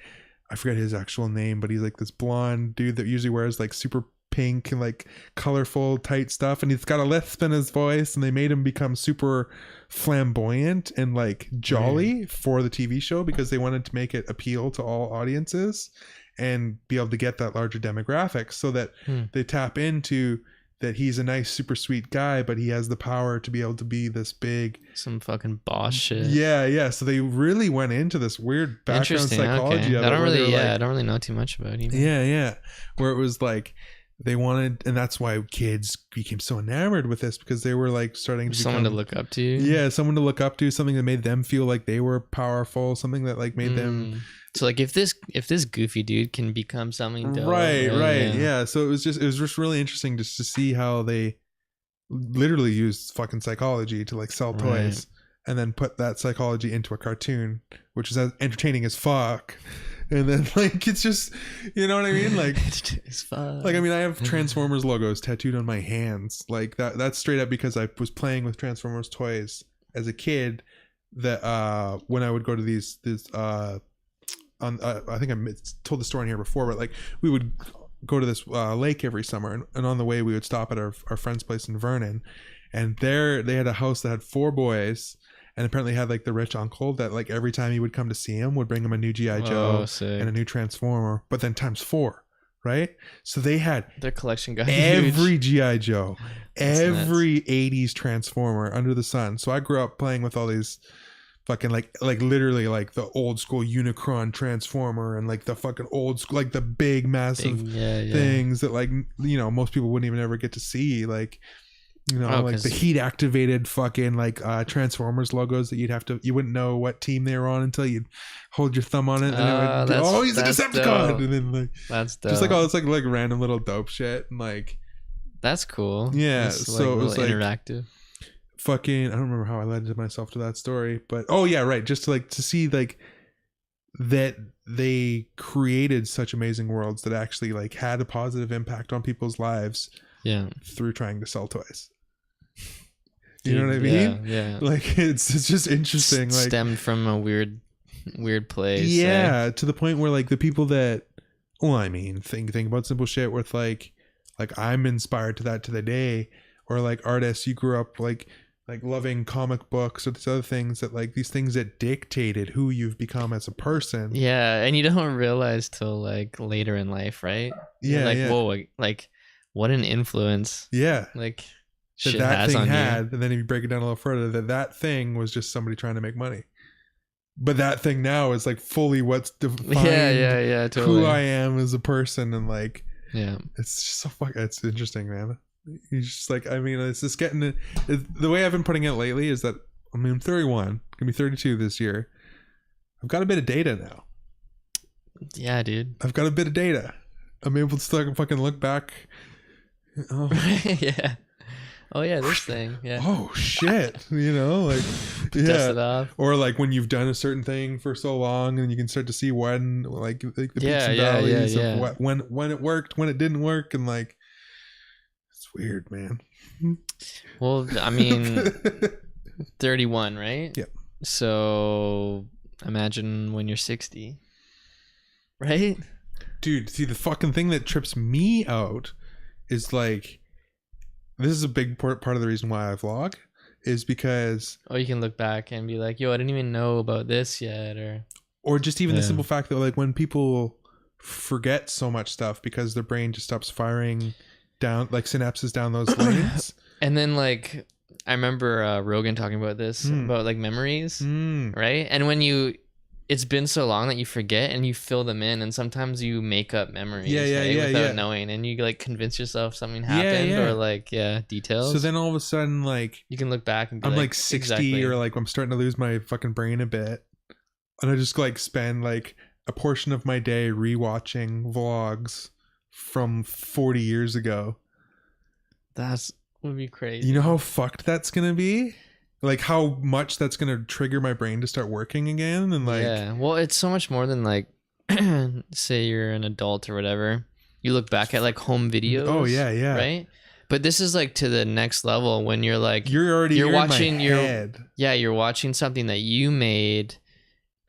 I forget his actual name, but he's like this blonde dude that usually wears like super pink and like colorful tight stuff, and he's got a lisp in his voice, and they made him become super flamboyant and like jolly for the TV show because they wanted to make it appeal to all audiences and be able to get that larger demographic, so that they tap into that he's a nice super sweet guy, but he has the power to be able to be this big, some fucking boss shit. Yeah. So they really went into this weird background psychology of it. I don't really know too much about it. Yeah. Where it was like they wanted, and that's why kids became so enamored with this, because they were like starting to someone to look up to. Yeah, someone to look up to, something that made them feel like they were powerful, something that like made them. So like if this goofy dude can become something dope, right. Yeah. So it was just really interesting just to see how they literally used fucking psychology to like sell toys, and then put that psychology into a cartoon, which is as entertaining as fuck. And then like it's just, you know what I mean? Like it's fun. Like I mean, I have Transformers logos tattooed on my hands. Like that's straight up because I was playing with Transformers toys as a kid. That when I would go to these I think I told the story in here before, but like we would go to this lake every summer, and on the way we would stop at our friend's place in Vernon, and there they had a house that had 4 boys. And apparently had like the rich uncle that like every time he would come to see him would bring him a new G.I. Joe and a new Transformer, but then times 4, right? So they had Their collection got every huge. GI Joe, That's every 80s Transformer under the sun. So I grew up playing with all these fucking like literally like the old school Unicron Transformer and like the fucking old school, like the big massive things that like, you know, most people wouldn't even ever get to see, like, you know, like the heat activated fucking like Transformers logos that you wouldn't know what team they were on until you'd hold your thumb on it and it would, oh, he's a Decepticon dope. and then like That's dope. just like all this like random little dope shit and like that's cool. Yeah, it's so it was like interactive. Fucking I don't remember how I led myself to that story, but oh yeah, right, just to like to see like that they created such amazing worlds that actually like had a positive impact on people's lives through trying to sell toys. You know what I mean? Yeah. Like it's just interesting. Like stemmed from a weird place. Yeah, to the point where like the people that, well, I mean, think about simple shit with like I'm inspired to that to the day, or like artists you grew up like loving comic books or these other things that like these things that dictated who you've become as a person. Yeah, and you don't realize till like later in life, right? Yeah, you're like whoa, like what an influence. Yeah, like that has thing on had, you. and then if you break it down a little further, that thing was just somebody trying to make money. But that thing now is like fully what's defined totally. who I am as a person, and like it's just so it's interesting, man. He's just like, I mean, it's just getting the way I've been putting it lately is that I mean I'm 31, gonna be 32 this year. I've got a bit of data now. Yeah, dude. I've got a bit of data. I'm able to start fucking look back. Oh. Yeah. Oh yeah, this thing. Yeah. Oh shit. You know, like Test it off. Or like when you've done a certain thing for so long and you can start to see when like the peaks and valleys of what when it worked, when it didn't work, and like it's weird, man. Well, I mean 31, right? Yeah. So imagine when you're 60. Right? Dude, see the fucking thing that trips me out is like this is a big part of the reason why I vlog is because you can look back and be like, yo, I didn't even know about this yet, or just even the simple fact that like when people forget so much stuff because their brain just stops firing down like synapses down those lanes. And then like I remember Rogan talking about this about like memories, right? And when it's been so long that you forget and you fill them in, and sometimes you make up memories without knowing, and you like convince yourself something happened or like details. So then all of a sudden like you can look back and be I'm like 60 or like I'm starting to lose my fucking brain a bit, and I just like spend like a portion of my day rewatching vlogs from 40 years ago. That would be crazy. You know how fucked that's gonna be? Like how much that's gonna trigger my brain to start working again, and like well, it's so much more than like say you're an adult or whatever. You look back at like home videos. Oh yeah, right. But this is like to the next level when you're like you're watching in my head. You're watching something that you made,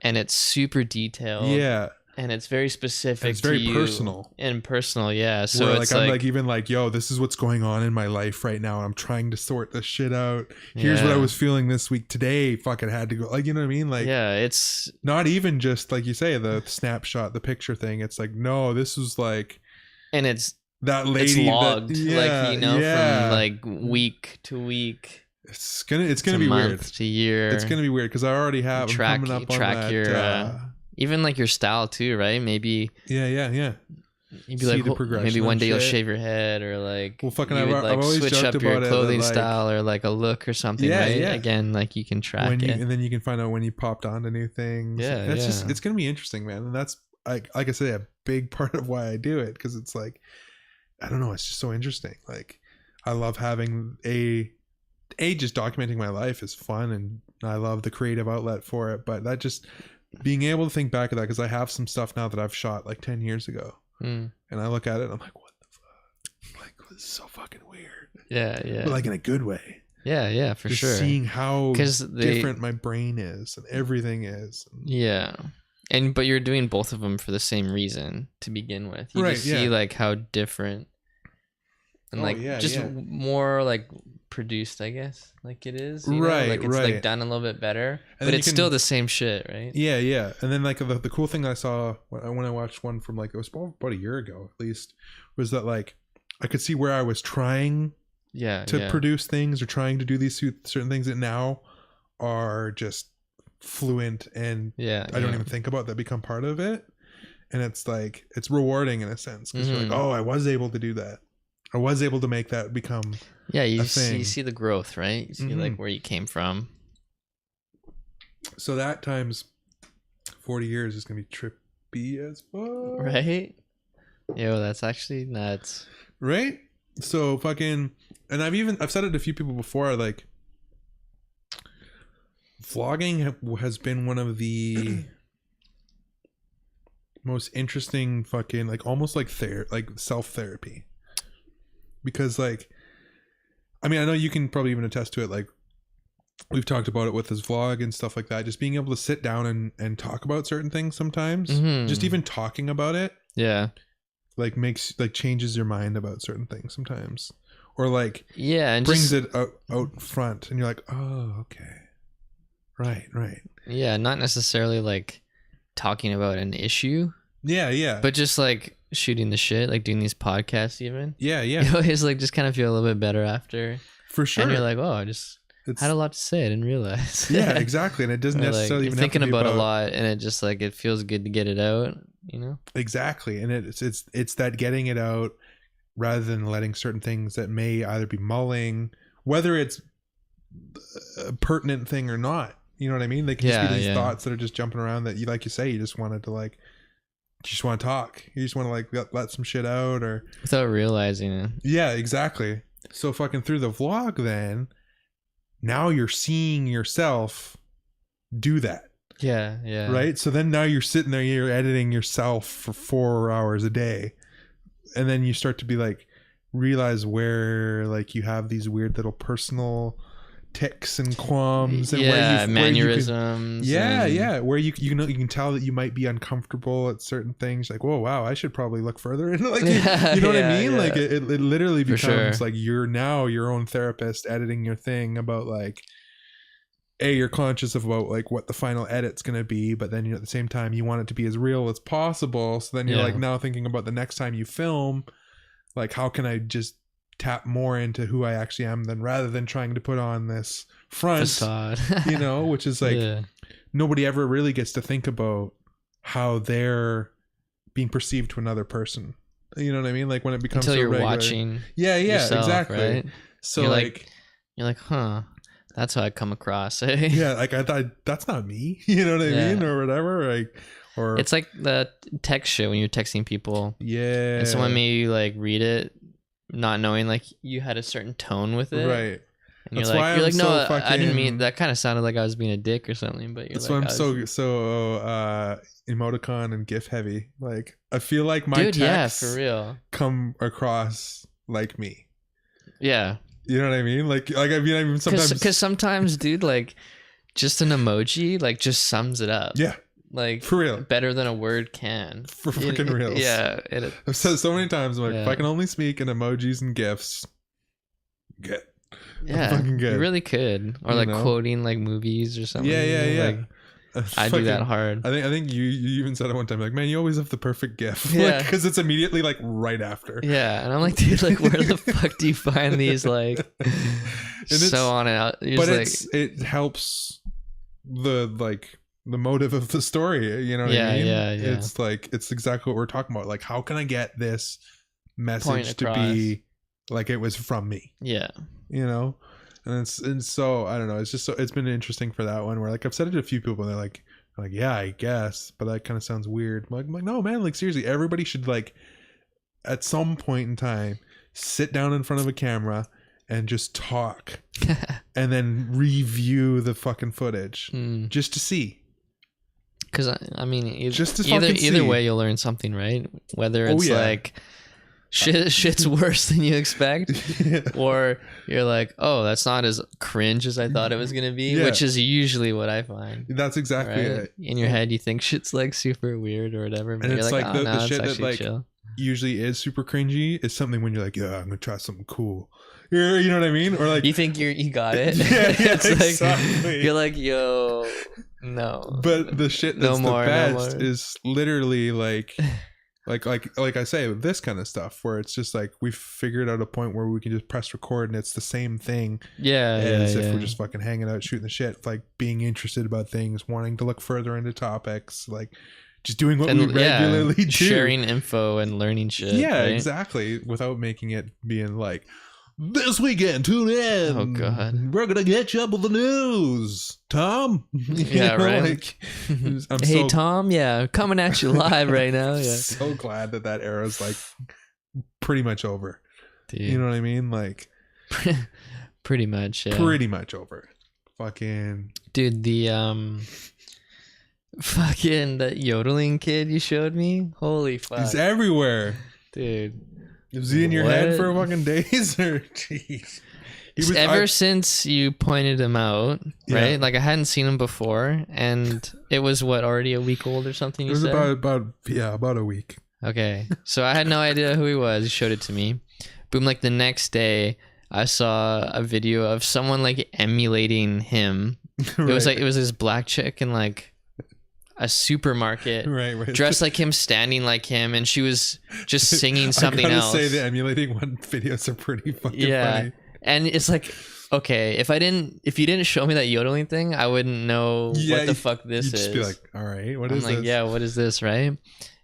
and it's super detailed. Yeah. And it's very specific. And it's very to you personal. And personal, yeah. So where, it's like I'm like even like, yo, this is what's going on in my life right now. I'm trying to sort this shit out. Here's what I was feeling this week. Today, fucking had to go. Like, you know what I mean? Like, yeah, it's not even just like you say the snapshot, the picture thing. It's like, no, this was like, and it's that lady it's logged, that, like you know, from like week to week. It's gonna be month weird. To year. It's gonna be weird because I already have track I'm coming up on that, your. Even like your style too, right? Maybe. Yeah. You'd be like, maybe one day you'll shave your head, or like, well, fucking, I've always switch joked up your about clothing it, that, like, style, or like a look or something, right? Yeah. Again, like you can track it, and then you can find out when you popped onto new things. Yeah, that's just it's gonna be interesting, man. And that's like I say, a big part of why I do it, because it's like, I don't know, it's just so interesting. Like, I love having just documenting my life is fun, and I love the creative outlet for it. But that just being able to think back of that, because I have some stuff now that I've shot like 10 years ago, and I look at it and I'm like, what the fuck, like, this is so fucking weird. Yeah But like in a good way. Yeah, for just sure. Seeing how different my brain is and everything is. Yeah. But you're doing both of them for the same reason to begin with. You just see like how different and Oh, like yeah, just yeah. more like produced, I guess, like it is, you know? Right, like it's right. like done a little bit better, And but then you it's can- still the same shit, right? Yeah. And then like the cool thing I saw when I watched one from like, it was about a year ago at least, was that like I could see where I was trying to produce things or trying to do these certain things that now are just fluent, and I don't even think about that become part of it. And it's like, it's rewarding in a sense, because you're like, oh, I was able to do that. I was able to make that become you a thing. you see the growth, right? You see like where you came from. So that times 40 years is gonna be trippy as fuck, Right? Yo, that's actually nuts. right? So fucking, and I've said it to a few people before, like vlogging has been one of the most interesting fucking, like almost like self-therapy, because like, I mean, I know you can probably even attest to it, like we've talked about it with this vlog and stuff like that, just being able to sit down and talk about certain things sometimes, just even talking about it like makes, like changes your mind about certain things sometimes, or like and brings just, it out front, and you're like, oh, okay, right. not necessarily like talking about an issue, but just like shooting the shit, like doing these podcasts even, you always like just kind of feel a little bit better after, for sure, and you're like, oh, I just had a lot to say, I didn't realize. Exactly. And it doesn't necessarily like, even thinking have to be about a lot, and it just like, it feels good to get it out, you know? Exactly. And it's that getting it out rather than letting certain things that may either be mulling, whether it's a pertinent thing or not, you know what I mean? They can just be these thoughts that are just jumping around that you, like you say, you just wanted to like, you just want to talk, you just want to like let some shit out, or without realizing it. Yeah, exactly. So fucking through the vlog, then now you're seeing yourself do that. Yeah. Right. So then now you're sitting there, you're editing yourself for 4 hours a day, and then you start to be like, realize where like you have these weird little personal ticks and qualms, and mannerisms, where you know, you can tell that you might be uncomfortable at certain things, like, whoa, wow, I should probably look further into, like, you know what I mean? Like it literally becomes like you're now your own therapist editing your thing about like, you're conscious about like what the final edit's going to be, but then at the same time you want it to be as real as possible. So then you're like now thinking about the next time you film, like, how can I just tap more into who I actually am, than rather than trying to put on this front facade, you know, which is like nobody ever really gets to think about how they're being perceived to another person. You know what I mean? Like when it becomes until you're watching. Yourself, exactly. Right? So you're like, huh, that's how I come across. Eh? Yeah, like I thought that's not me. You know what I mean, or whatever. Like, or it's like the text shit when you're texting people. Yeah, and someone may like read it, not knowing like you had a certain tone with it, right? And you're like, no, I didn't mean that. Kind of sounded like I was being a dick or something. But that's why I'm so emoticon and GIF heavy. Like I feel like my texts for real come across like me. Yeah, you know what I mean. Like I mean, sometimes because sometimes, dude, like just an emoji like just sums it up. Yeah. Like for real, better than a word can. For freaking real. Yeah, I've said so many times, I'm like, if I can only speak in emojis and gifs, good. Yeah, fucking good. You really could, or like quoting like movies or something. Yeah. Like, I do that hard. I think you even said it one time, like, man, you always have the perfect gif, yeah, because it's immediately like right after. Yeah, and I'm like, dude, like, where the fuck do you find these? Like, so on out. But it helps the motive of the story, you know what I mean? Yeah. It's like, it's exactly what we're talking about. Like, how can I get this message to be like it was from me? Yeah. You know? And so I don't know, it's just so, it's been interesting for that one where like I've said it to a few people and they're like, yeah, I guess, but that kind of sounds weird. I'm like, no, man, like seriously, everybody should like at some point in time sit down in front of a camera and just talk and then review the fucking footage just to see. Because I mean, just to either way, you'll learn something, right? Whether it's like shit's worse than you expect, or you're like, oh, that's not as cringe as I thought it was gonna be, which is usually what I find. That's exactly it. In your head, you think shit's like super weird or whatever, but and you're it's like, oh, no, the shit it's that like chill. usually is super cringy is something when you're like, yeah, I'm gonna try something cool. You know what I mean? Or like you think you got it. Yeah, It's exactly. like, you're like, yo, no. But the shit No that's more, the no best more. is literally like I say with this kind of stuff where it's just like we've figured out a point where we can just press record and it's the same thing as if we're just fucking hanging out shooting the shit, like being interested about things, wanting to look further into topics, like just doing what we regularly do, sharing info and learning shit. Yeah, right? exactly, without making it being like, this weekend, tune in. Oh god, we're gonna get you up with the news, Tom. Yeah, right. Hey, Tom. Yeah, coming at you live right now. Yeah. So glad that era's like pretty much over. Dude. You know what I mean? Like, pretty much. Yeah. Pretty much over. Fucking dude, the fucking that yodeling kid you showed me. Holy fuck, he's everywhere, dude. Was he in your head for fucking days or jeez? Since you pointed him out, right? Like I hadn't seen him before, and it was already a week old or something. It was about a week. Okay, so I had no idea who he was. He showed it to me. Boom! Like the next day, I saw a video of someone like emulating him. Right. It was this black chick in like a supermarket, right, dressed like him, standing like him, and she was just singing something I gotta else. say the emulating one videos are pretty fucking funny. And it's like, okay, if you didn't show me that yodeling thing, I wouldn't know what the fuck this is. Just be like, all right, what is this? Yeah, what is this, right?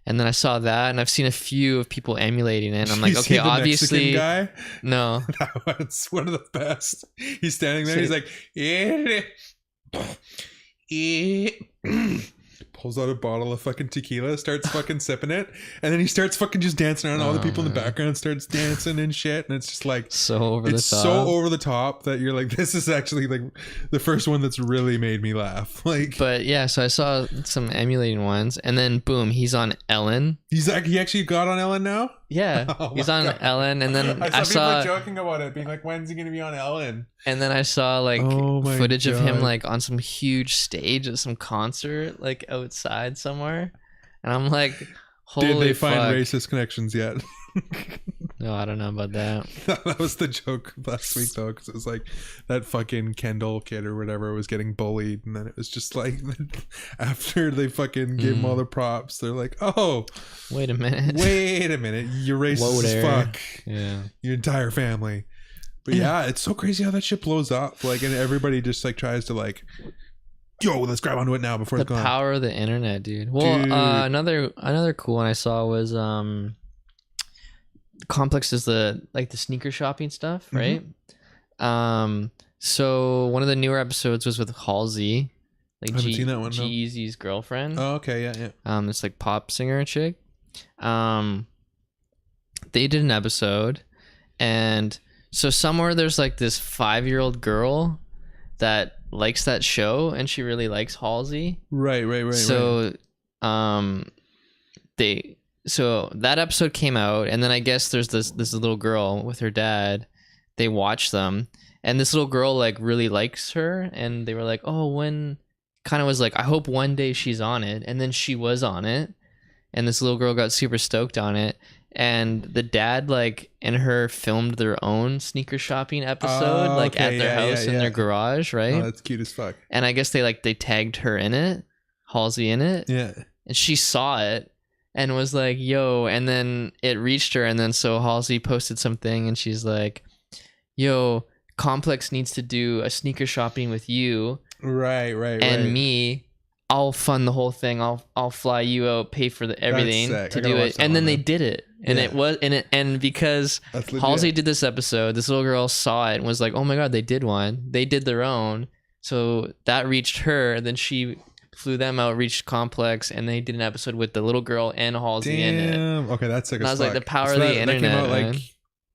And then I saw that, and I've seen a few of people emulating it. And I'm like, okay, obviously, Mexican guy? No, that's one of the best. He's standing there. He's like, pulls out a bottle of fucking tequila, starts fucking sipping it, and then he starts fucking just dancing around. All the people in the background starts dancing and shit, and it's just like so over the top. So over the top that you're like, this is actually like the first one that's really made me laugh. Like, but yeah, so I saw some emulating ones, and then boom, he's on Ellen. He actually got on Ellen now. Yeah, he's on Ellen, and then I saw people joking about it, being like, "When's he gonna be on Ellen?" And then I saw like footage of him like on some huge stage at some concert, like outside somewhere, and I'm like, "Holy Did they fuck. find racist connections yet?" No, I don't know about that. That was the joke last week though, because it was like that fucking Kendall kid or whatever was getting bullied, and then it was just like after they fucking gave him all the props, they're like, "Oh, wait a minute, you're racist as fuck." Yeah, your entire family. But yeah, it's so crazy how that shit blows up. Like, and everybody just like tries to like, yo, let's grab onto it now before it's gone. The power of the internet, dude. Well, another cool one I saw was Complex is the sneaker shopping stuff, right? So one of the newer episodes was with Halsey, like I haven't seen that one, no. G-Eazy's girlfriend. Oh, okay, yeah. This like pop singer chick. They did an episode, and so somewhere there's like this 5-year-old girl that likes that show, and she really likes Halsey. Right. So, So that episode came out, and then I guess there's this little girl with her dad. They watch them, and this little girl like really likes her, and they were like, "Oh, when?" Kind of was like, "I hope one day she's on it," and then she was on it, and this little girl got super stoked on it, and the dad and her filmed their own sneaker shopping episode at their house in their garage, right? Oh, that's cute as fuck. And I guess they tagged her in it, Halsey in it, yeah, and she saw it. And was like, yo, and then it reached her, and then so Halsey posted something, and she's like, yo, Complex needs to do a sneaker shopping with you. Right. And me, I'll fund the whole thing. I'll fly you out, pay for everything to do it. And then they did it. And and because Halsey did this episode, this little girl saw it and was like, oh my God, they did one. They did their own. So that reached her, and then she flew them out, reached Complex, and they did an episode with the little girl and Halsey in it. Okay, that's sick as fuck. And I was like, the power of the internet. That came out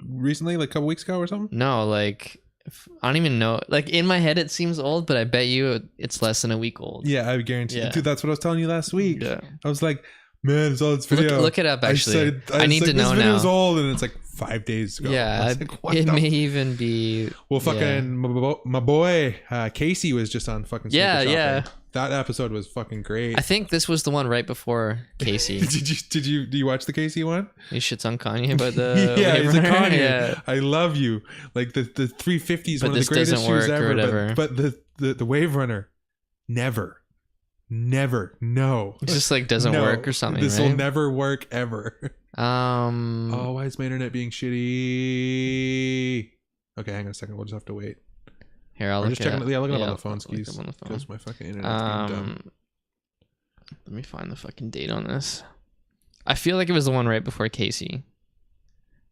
recently, like a couple weeks ago or something? No, I don't even know. In my head, it seems old, but I bet you it's less than a week old. Yeah, I guarantee. Yeah. Dude, that's what I was telling you last week. Yeah. I was like, man, it's all this video. Look it up, actually. I need to know now. This video's old, and it's like 5 days ago. Yeah, it may even be. Well, fucking my boy Casey was just on fucking. Yeah. That episode was fucking great. I think this was the one right before Casey. Do you watch the Casey one? He shits on Kanye about the yeah, wave he's a runner. Kanye. Yeah. I love you. Like the 350 is But one of the this greatest doesn't shoes work or ever. whatever. But the Wave Runner, never, no. It just like doesn't No, work or something. This right? will never work ever. Oh, why is my internet being shitty? Okay, hang on a second. We'll just have to wait. Here, I'll Or look just checking. Yeah, look it up on the phone, I'll look skis. up on the phone. Because my fucking internet's being dumb. Let me find the fucking date on this. I feel like it was the one right before Casey.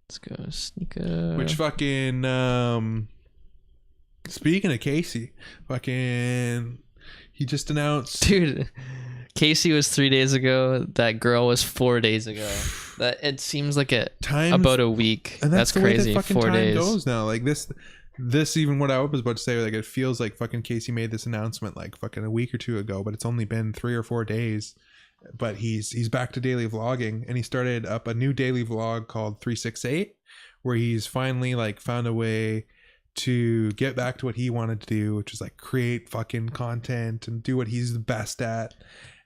Let's go sneaker. Which fucking speaking of Casey, fucking he just announced. Dude, Casey was 3 days ago. That girl was 4 days ago. That it seems like about a week. And that's the crazy. way that fucking 4 time days goes now. Like this even what I was about to say, like it feels like fucking Casey made this announcement like fucking a week or two ago, but it's only been 3 or 4 days. But he's back to daily vlogging, and he started up a new daily vlog called 368, where he's finally like found a way to get back to what he wanted to do, which is like create fucking content and do what he's the best at.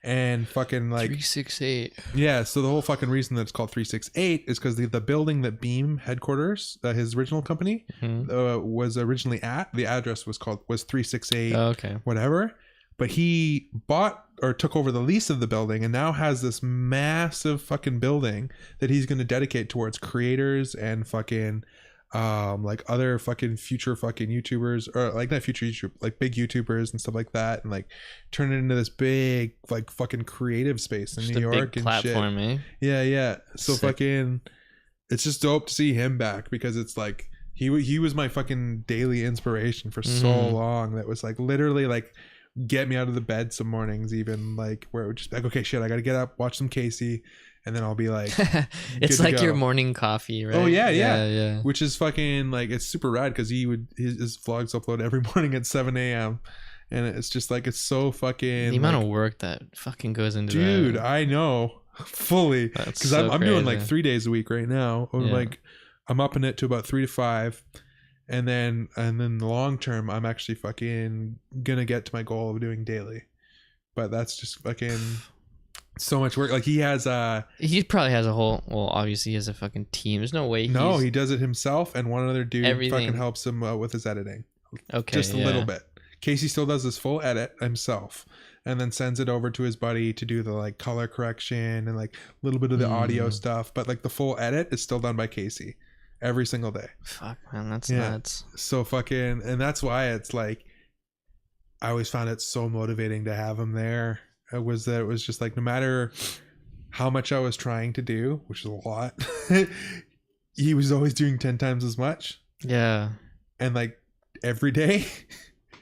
And fucking like 368. Yeah, so the whole fucking reason that it's called 368 is because the building that Beam headquarters, his original company, was originally at, the address was 368 whatever, but he bought or took over the lease of the building and now has this massive fucking building that he's going to dedicate towards creators and fucking like other fucking future fucking YouTubers, or like not future YouTube, like big YouTubers and stuff like that, and like turn it into this big like fucking creative space in Just New a York big and platform, shit. eh? Yeah. So Sick. fucking, it's just dope to see him back, because it's like he was my fucking daily inspiration for so long. That was like literally like get me out of the bed some mornings, even like where it would just be like, okay, shit, I gotta get up, watch some Casey, and then I'll be like It's like your morning coffee, right? Oh yeah. Which is fucking like, it's super rad, because his vlogs upload every morning at 7 a.m. and it's just like, it's so fucking The amount of work that fucking goes into that. dude, I know fully, because so I'm doing like crazy. 3 days a week right now, or Yeah. like I'm upping it to about 3 to 5, and then the long term I'm actually fucking gonna get to my goal of doing daily. But that's just fucking so much work. Like he probably has a whole, well, obviously he has a fucking team. There's no way he does it himself, and one other dude fucking helps him with his editing. Okay, just a little bit. Casey still does his full edit himself, and then sends it over to his buddy to do the like color correction and like a little bit of the audio stuff, but like the full edit is still done by Casey every single day. Fuck, man, that's nuts. So fucking, and that's why it's like I always found it so motivating to have him there. It was just like, no matter how much I was trying to do, which is a lot, he was always doing 10 times as much. Yeah. And like every day.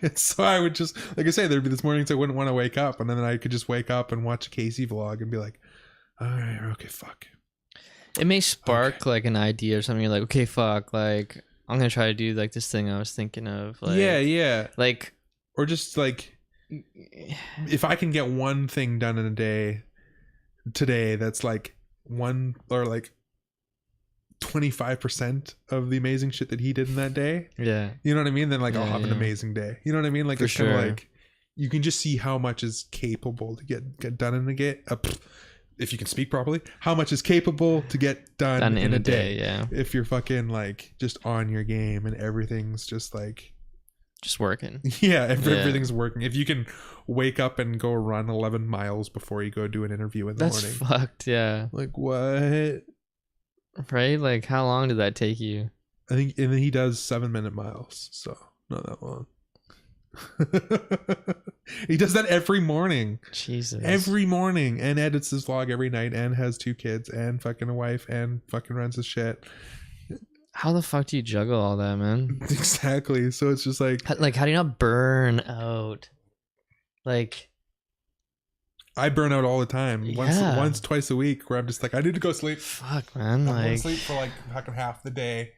And so I would just, like I say, there'd be this mornings I wouldn't want to wake up, and then I could just wake up and watch a Casey vlog and be like, all right, okay, fuck. It may spark like an idea or something. You're like, okay, fuck, like I'm gonna try to do like this thing I was thinking of. Like, yeah. Like, or just like, if I can get one thing done in a day today that's like one or like 25% of the amazing shit that he did in that day, you know what I mean, then like I'll have an amazing day, you know what I mean, like it's kind of like you can just see how much is capable to get done in a day, if you can speak properly, how much is capable to get done in a day, if you're fucking like just on your game and everything's just like just working. Everything's working. If you can wake up and go run 11 miles before you go do an interview in the morning, that's fucked. Like what? Right? Like how long did that take you? I think, and then he does 7-minute miles, so not that long. He does that every morning. Jesus. Every morning, and edits his vlog every night, and has 2 kids and fucking a wife, and fucking runs his shit. How the fuck do you juggle all that, man? Exactly. So it's just like how do you not burn out? Like, I burn out all the time. Once, twice a week, where I'm just like, I need to go sleep. Fuck, man. I'm going to sleep for like fucking half the day.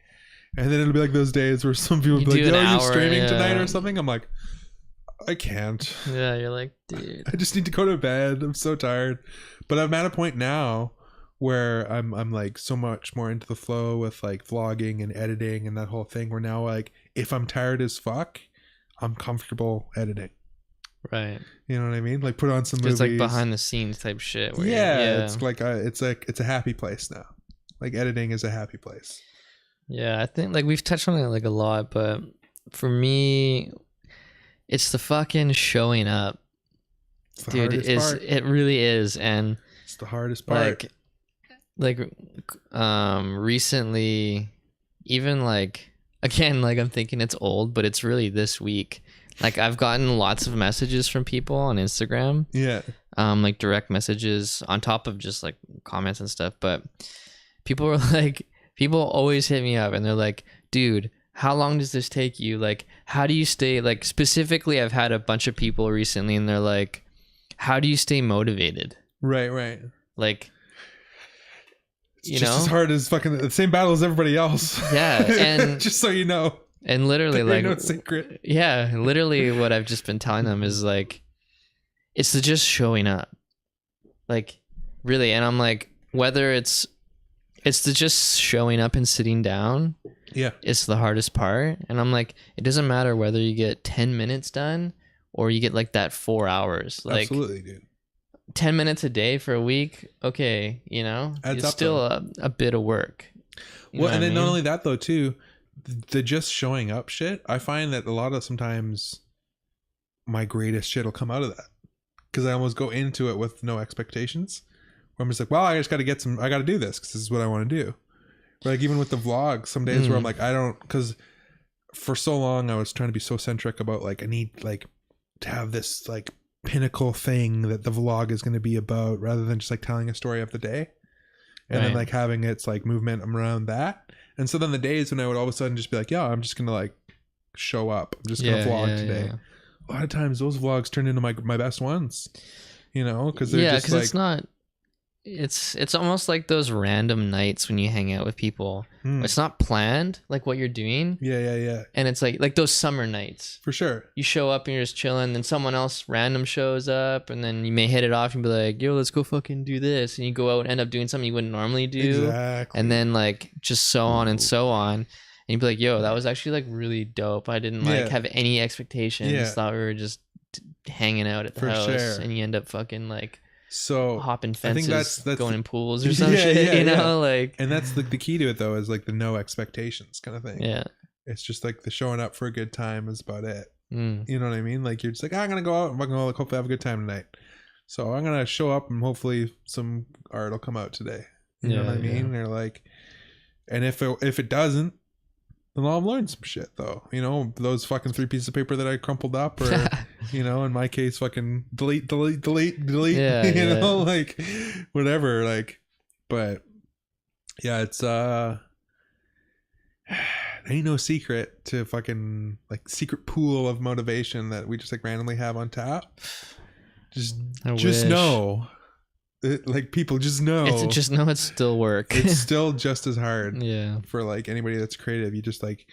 And then it'll be like those days where some people will be like, are you streaming tonight or something? I'm like, I can't. Yeah, you're like, dude. I just need to go to bed. I'm so tired. But I'm at a point now where I'm like so much more into the flow with like vlogging and editing and that whole thing, where now like if I'm tired as fuck, I'm comfortable editing. Right. You know what I mean? Like put on some It's movies. like behind the scenes type shit. Where It's like it's a happy place now. Like editing is a happy place. Yeah, I think like we've touched on it like a lot, but for me, it's the fucking showing up. It's the Dude, hardest part. it really is. And It's the hardest part. Recently, even like again, like I'm thinking it's old, but it's really this week. Like I've gotten lots of messages from people on Instagram. Yeah. Like direct messages on top of just like comments and stuff. But people were like, people always hit me up and they're like, dude, how long does this take you? Like, how do you stay, like specifically I've had a bunch of people recently and they're like, how do you stay motivated? Right. Like, It's just as hard as fucking the same battle as everybody else. Yeah, and just so you know. And literally, like, no secret. Yeah, literally, what I've just been telling them is like, it's the just showing up, like, really. And I'm like, whether it's the just showing up and sitting down. Yeah, it's the hardest part. And I'm like, it doesn't matter whether you get 10 minutes done or you get like that 4 hours. Like, absolutely, dude. 10 minutes a day for a week, okay, you know, Adds it's still a bit of work. Well, and then not only that though, too. The just showing up shit, I find that a lot of sometimes my greatest shit will come out of that because I almost go into it with no expectations. Where I'm just like, well, I just got to I got to do this because this is what I want to do. Like even with the vlog, some days where I'm like, I don't, because for so long I was trying to be so centric about like I need like to have this like pinnacle thing that the vlog is going to be about rather than just like telling a story of the day and then like having its like movement around that. And so then the days when I would all of a sudden just be like, yeah, I'm just gonna like show up, I'm just gonna vlog today. A lot of times those vlogs turn into my best ones, you know, because they're just like, it's not, it's almost like those random nights when you hang out with people. It's not planned, like what you're doing. Yeah. And it's like those summer nights For sure. You show up and you're just chilling, then someone else random shows up, and then you may hit it off and be like, yo, let's go fucking do this, and you go out and end up doing something you wouldn't normally do. Exactly. And then like just so on and so on, and you'd be like, yo, that was actually like really dope. I didn't like have any expectations. Thought we were just hanging out at the house, and you end up fucking like hopping fences, I think that's going in pools or some shit, you know, like. And that's the key to it though, is like the no expectations kind of thing. Yeah, it's just like the showing up for a good time is about it. You know what I mean? Like you're just like, I'm gonna go out and fucking like, hopefully have a good time tonight, so I'm gonna show up and hopefully some art will come out today. You know what I mean? They're like, and if it doesn't, then I'll learn some shit though. You know, those fucking 3 pieces of paper that I crumpled up, or you know, in my case, fucking delete. Yeah, you know, like whatever. Like, but yeah, it's ain't no secret to fucking like secret pool of motivation that we just like randomly have on tap. Just know. Like people just know it's still work. It's still just as hard. Yeah, for like anybody that's creative, you just like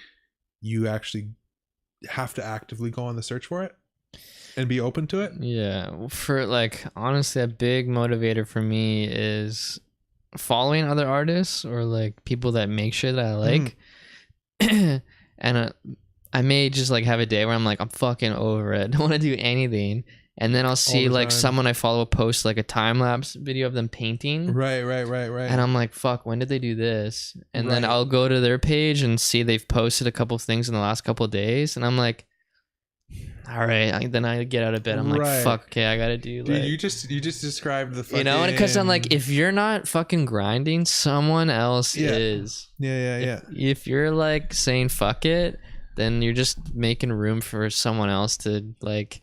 you actually have to actively go on the search for it and be open to it. Yeah, for like honestly, a big motivator for me is following other artists or like people that make shit that I like. And I may just like have a day where I'm like, I'm fucking over it, don't want to do anything. And then I'll see like someone I follow post like a time-lapse video of them painting. Right. And I'm like, fuck, when did they do this? And then I'll go to their page and see they've posted a couple things in the last couple of days. And I'm like, all right. Then I get out of bed. I'm like, fuck, okay, I got to do like... Dude, you just described the fucking... You know, because I'm like, if you're not fucking grinding, someone else is. Yeah. If you're like saying fuck it, then you're just making room for someone else to like...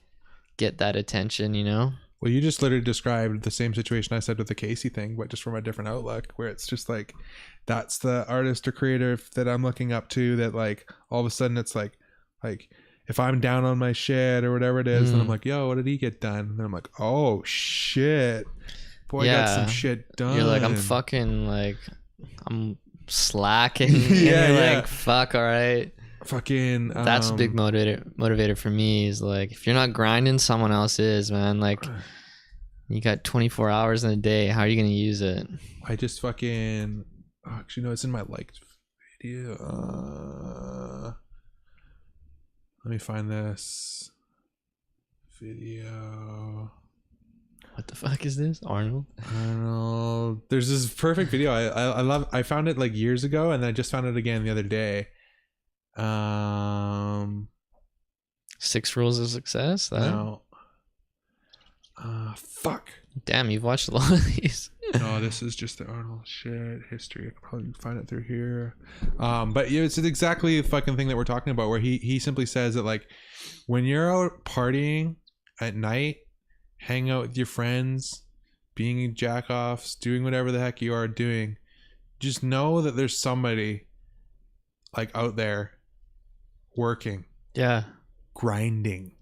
get that attention, you know. Well, you just literally described the same situation I said with the Casey thing, but just from a different outlook, where it's just like that's the artist or creator that I'm looking up to, that like all of a sudden it's like if I'm down on my shit or whatever it is, then I'm like, yo, what did he get done? And then I'm like, oh shit, boy, I got some shit done. You're like, I'm fucking like, I'm slacking. You're like, fuck, all right. Fucking that's a big motivator for me, is like, if you're not grinding, someone else is, man. Like, you got 24 hours in a day, how are you gonna use it? I just fucking actually no, it's in my liked video. Let me find this Video. What the fuck is this, Arnold? Arnold. There's this perfect video. I love. I found it like years ago, and I just found it again the other day. 6 Rules of Success. That? No. Fuck. Damn, you've watched a lot of these. No, this is just the Arnold shit history. I can probably find it through here. But yeah, it's exactly the fucking thing that we're talking about, where he simply says that, like, when you're out partying at night, hanging out with your friends, being jack-offs, doing whatever the heck you are doing, just know that there's somebody like out there working, grinding,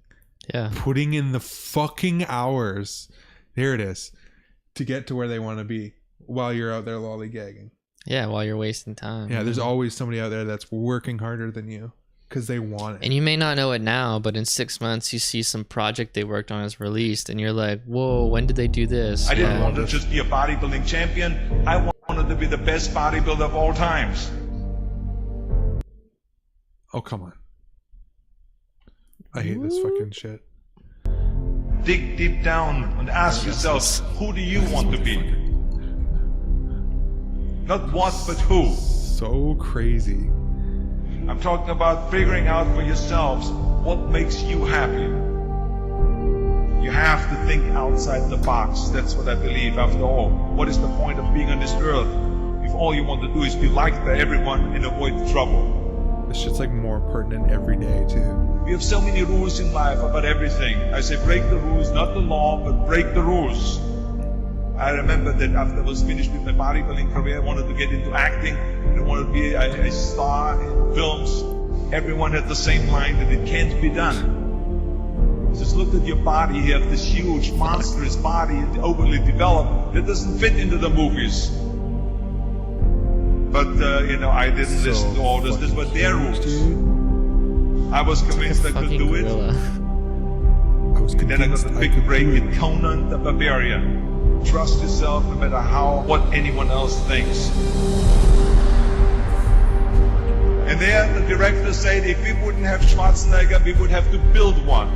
putting in the fucking hours. Here it is, to get to where they want to be while you're out there lollygagging. Yeah, while you're wasting time. Yeah, there's always somebody out there that's working harder than you because they want it. And you may not know it now, but in 6 months you see some project they worked on is released, and you're like, whoa, when did they do this? I didn't want to just be a bodybuilding champion. I wanted to be the best bodybuilder of all times. Oh, come on. I hate this fucking shit. Dig deep down and ask yourself, who do you want to be? Not what, but who. So crazy. I'm talking about figuring out for yourselves what makes you happy. You have to think outside the box. That's what I believe. After all, what is the point of being on this earth if all you want to do is be liked by everyone and avoid trouble? This shit's like more pertinent every day too. We have so many rules in life about everything. I say break the rules, not the law, but break the rules. I remember that after I was finished with my bodybuilding career, I wanted to get into acting. I wanted to be a star in films. Everyone had the same line that it can't be done. Just look at your body. You have this huge, monstrous body, overly developed, that doesn't fit into the movies. But, I didn't listen to all this. This were their rules. I was convinced I could do it. And then I got a big break in Conan the Barbarian. Trust yourself no matter what anyone else thinks. And there the director said if we wouldn't have Schwarzenegger, we would have to build one.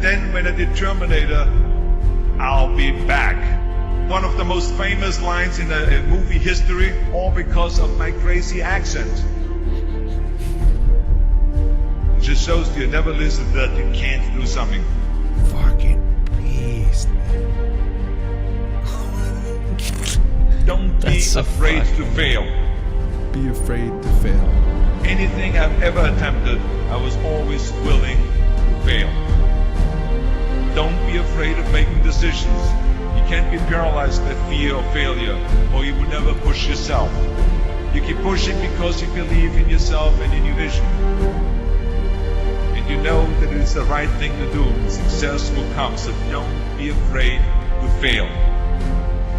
Then when I did Terminator, I'll be back. One of the most famous lines in movie history, all because of my crazy accent. It just shows you never listen to that you can't do something. Fucking beast, man. Don't be afraid to fail. Be afraid to fail. Anything I've ever attempted, I was always willing to fail. Don't be afraid of making decisions. You can't be paralyzed by fear of failure, or you will never push yourself. You keep pushing because you believe in yourself and in your vision. And you know that it's the right thing to do. Success will come, so don't be afraid to fail.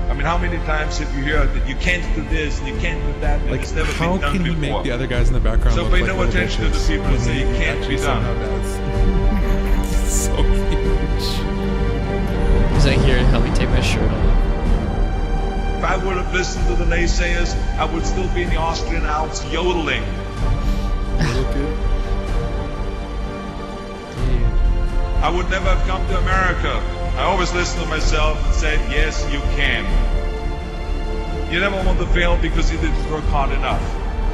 I mean, how many times have you heard that you can't do this and you can't do that, and it's never been done before? How can he make the other guys in the background so pay no attention to the people who say it can't be done. So huge. He's like, here, help me take my shirt off. If I would have listened to the naysayers, I would still be in the Austrian Alps yodeling. I would never have come to America. I always listen to myself and said, yes, you can. You never want to fail because you didn't work hard enough.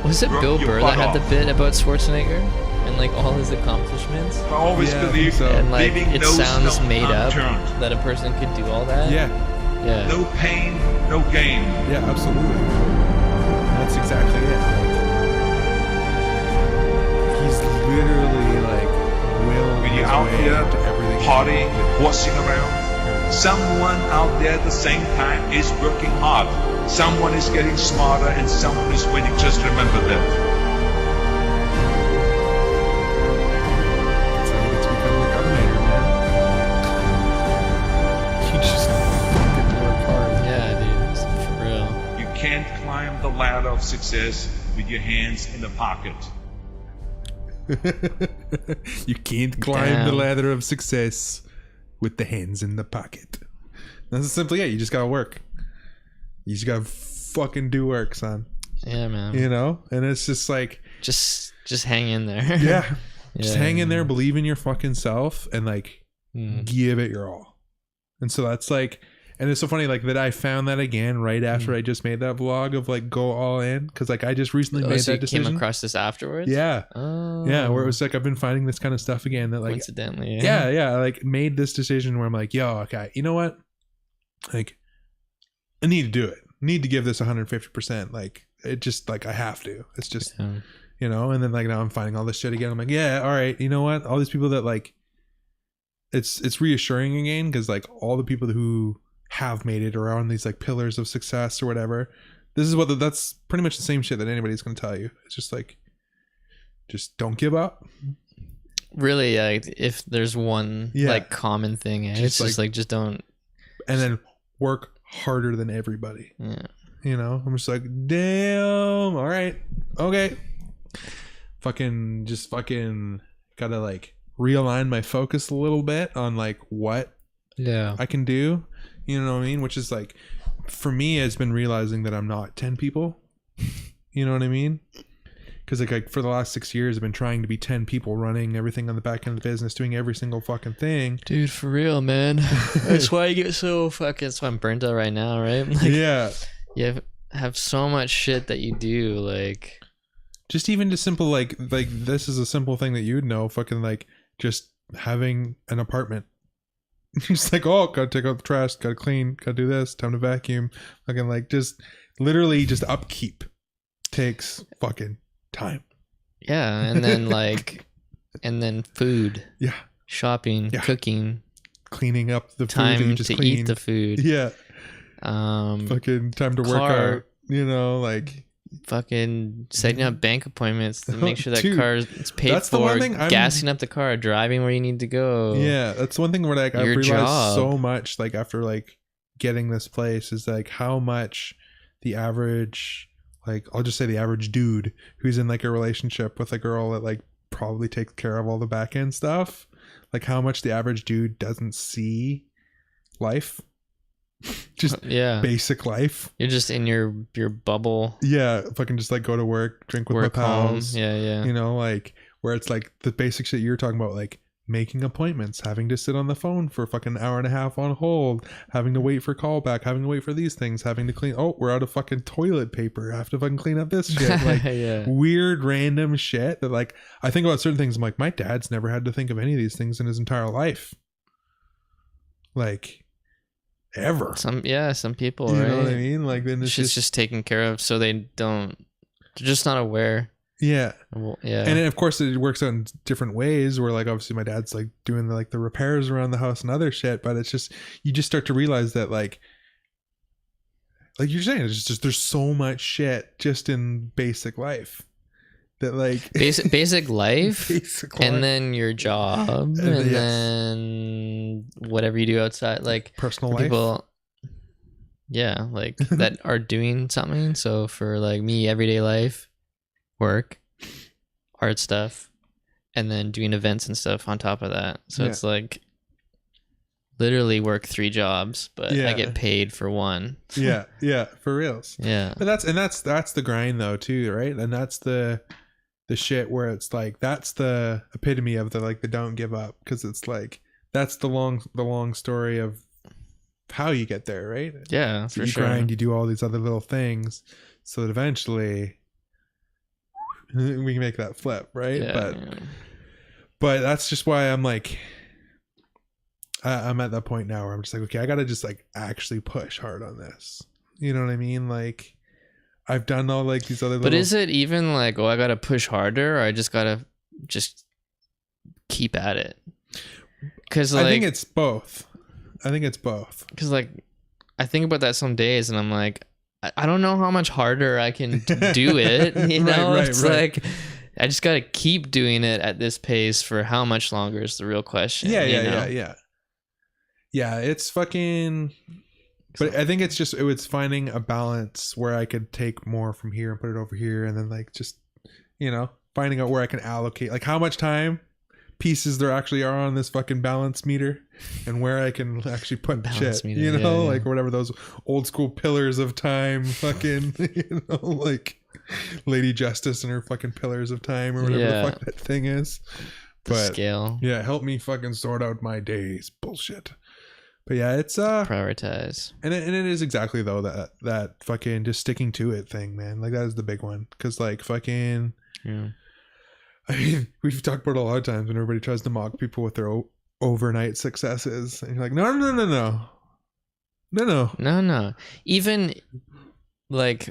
Was it Bill Burr that had the bit about Schwarzenegger and like all his accomplishments? I always believed so. And like leaving it no sounds stone made up unturned. that a person could do all that. Yeah. No pain, no gain. Yeah, absolutely. That's exactly it. He's literally like when you're out there partying, horsing around, someone out there at the same time is working hard. Someone is getting smarter and someone is winning. Just remember that. That's how you get to become the Terminator, man. You just fucking work hard. Yeah, dude, for real. You can't climb the ladder of success with your hands in the pocket. You can't climb the ladder of success with the hands in the pocket. That's simply it. You just gotta work. You just gotta fucking do work, son. Yeah, man. You know? And it's just like just hang in there. Yeah. Just hang in there, believe in your fucking self, and like give it your all. And so that's like, and it's so funny like that I found that again right after I just made that vlog of like go all in, because like I just recently made that decision. Came across this afterwards. Yeah. Oh. Yeah, where it was like I've been finding this kind of stuff again that like coincidentally. Yeah, I like made this decision where I'm like, yo, okay, you know what? Like I need to do it. I need to give this 150%. Like it just like I have to. It's just you know, and then like now I'm finding all this shit again. I'm like, yeah, all right, you know what? All these people that like it's reassuring again, because like all the people who have made it or are on these like pillars of success or whatever, this is what that's pretty much the same shit that anybody's going to tell you. It's just like, just don't give up. Really, if there's one like common thing, it's just like just don't, and then work harder than everybody. Yeah, you know, I'm just like, damn, all right, okay, fucking gotta like realign my focus a little bit on like what I can do. You know what I mean? Which is like, for me, it's been realizing that I'm not 10 people. You know what I mean? Because like for the last 6 years, I've been trying to be 10 people, running everything on the back end of the business, doing every single fucking thing. Dude, for real, man. That's why you get so fucking. That's why I'm burnt out right now, right? Like, yeah. You have so much shit that you do, like. Just even just simple like this is a simple thing that you would know. Fucking like just having an apartment. Just like, oh, gotta take out the trash, gotta clean, gotta do this, time to vacuum. Fucking like just literally just upkeep takes fucking time. Yeah, and then like and then food. Yeah. Shopping, cooking. Cleaning up the time food that you just to cleaned. Eat the food. Yeah. Fucking time to work out. You know, like fucking setting up bank appointments to make sure that car is paid that's for. The one thing gassing up the car, driving where you need to go. Yeah, that's one thing where like I've realized so much like after like getting this place is like how much the average, like I'll just say the average dude who's in like a relationship with a girl that like probably takes care of all the back end stuff, like how much the average dude doesn't see life. Just basic life. You're just in your bubble. Yeah, fucking just like go to work, drink with my pals. Home. Yeah. You know, like where it's like the basic shit you're talking about, like making appointments, having to sit on the phone for a fucking hour and a half on hold, having to wait for callback, having to wait for these things, having to clean. Oh, we're out of fucking toilet paper. I have to fucking clean up this shit. Like weird random shit that like I think about certain things. I'm like, my dad's never had to think of any of these things in his entire life. Like. Ever. Some people, you right? know what I mean? Like then it's just taken care of, so they're just not aware. Yeah. Well, yeah. And then of course it works out in different ways where like obviously my dad's like doing the repairs around the house and other shit, but it's just you just start to realize that like you're saying, it's just there's so much shit just in basic life. That like basic life, and then your job, and then whatever you do outside, like personal people, like that are doing something. So for like me, everyday life, work, art stuff, and then doing events and stuff on top of that. So it's like literally work 3 jobs, but I get paid for 1. Yeah, for reals. Yeah, but that's the grind though too, right? And that's the shit where it's like that's the epitome of the like the don't give up, because it's like that's the long story of how you get there, right? Yeah, so for you sure. grind, you do all these other little things so that eventually we can make that flip, right? But that's just why I'm like I'm at that point now where I'm just like, okay, I gotta just like actually push hard on this, you know what I mean? Like I've done all like these other but is it even like, I gotta push harder, or I just gotta just keep at it? Because like, I think it's both. Because like I think about that some days and I'm like, I don't know how much harder I can do it, you know? It's like I just gotta keep doing it at this pace for how much longer is the real question. Yeah, it's fucking. But I think it's just it's finding a balance where I could take more from here and put it over here, and then like just, you know, finding out where I can allocate like how much time pieces there actually are on this fucking balance meter, and where I can actually put balance shit, meter, you know, like whatever those old school pillars of time, fucking, you know, like Lady Justice and her fucking pillars of time or whatever the fuck that thing is. The scale. Yeah, help me fucking sort out my days. Bullshit. But yeah, it's prioritize. And it is exactly though that fucking just sticking to it thing, man. Like that is the big one. Cause like fucking I mean, we've talked about it a lot of times when everybody tries to mock people with their overnight successes. And you're like, no. Even like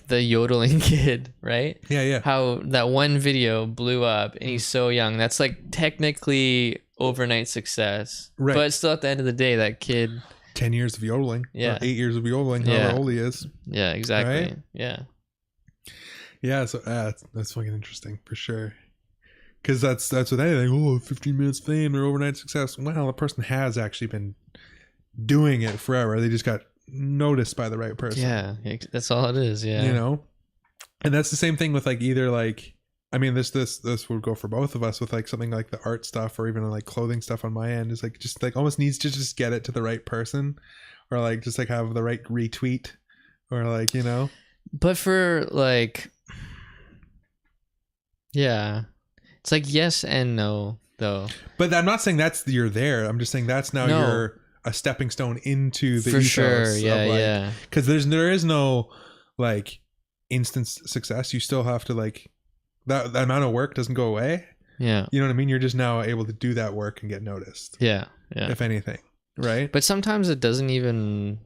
the yodeling kid, right? Yeah. How that one video blew up and he's so young. That's like technically overnight success. Right. But still at the end of the day, that kid 10 years of yodeling. Yeah. Or 8 years of yodeling, however old he is. Yeah, exactly. Right? Yeah. Yeah, so that's fucking interesting for sure. Because that's with anything. 15 minutes fame or overnight success. Well, the person has actually been doing it forever. They just got noticed by the right person. Yeah, that's all it is. Yeah, you know, and that's the same thing with like either like, I mean, this would go for both of us with like something like the art stuff or even like clothing stuff on my end is like just like almost needs to just get it to the right person or like just like have the right retweet or like, you know. But for like, yeah, it's like yes and no though. But I'm not saying that's you're there. I'm just saying that's now you're a stepping stone into the for sure. Yeah, like, yeah. Because there is no like instant success. You still have to like that amount of work doesn't go away. Yeah, you know what I mean. You're just now able to do that work and get noticed. Yeah. If anything, right? But sometimes it doesn't even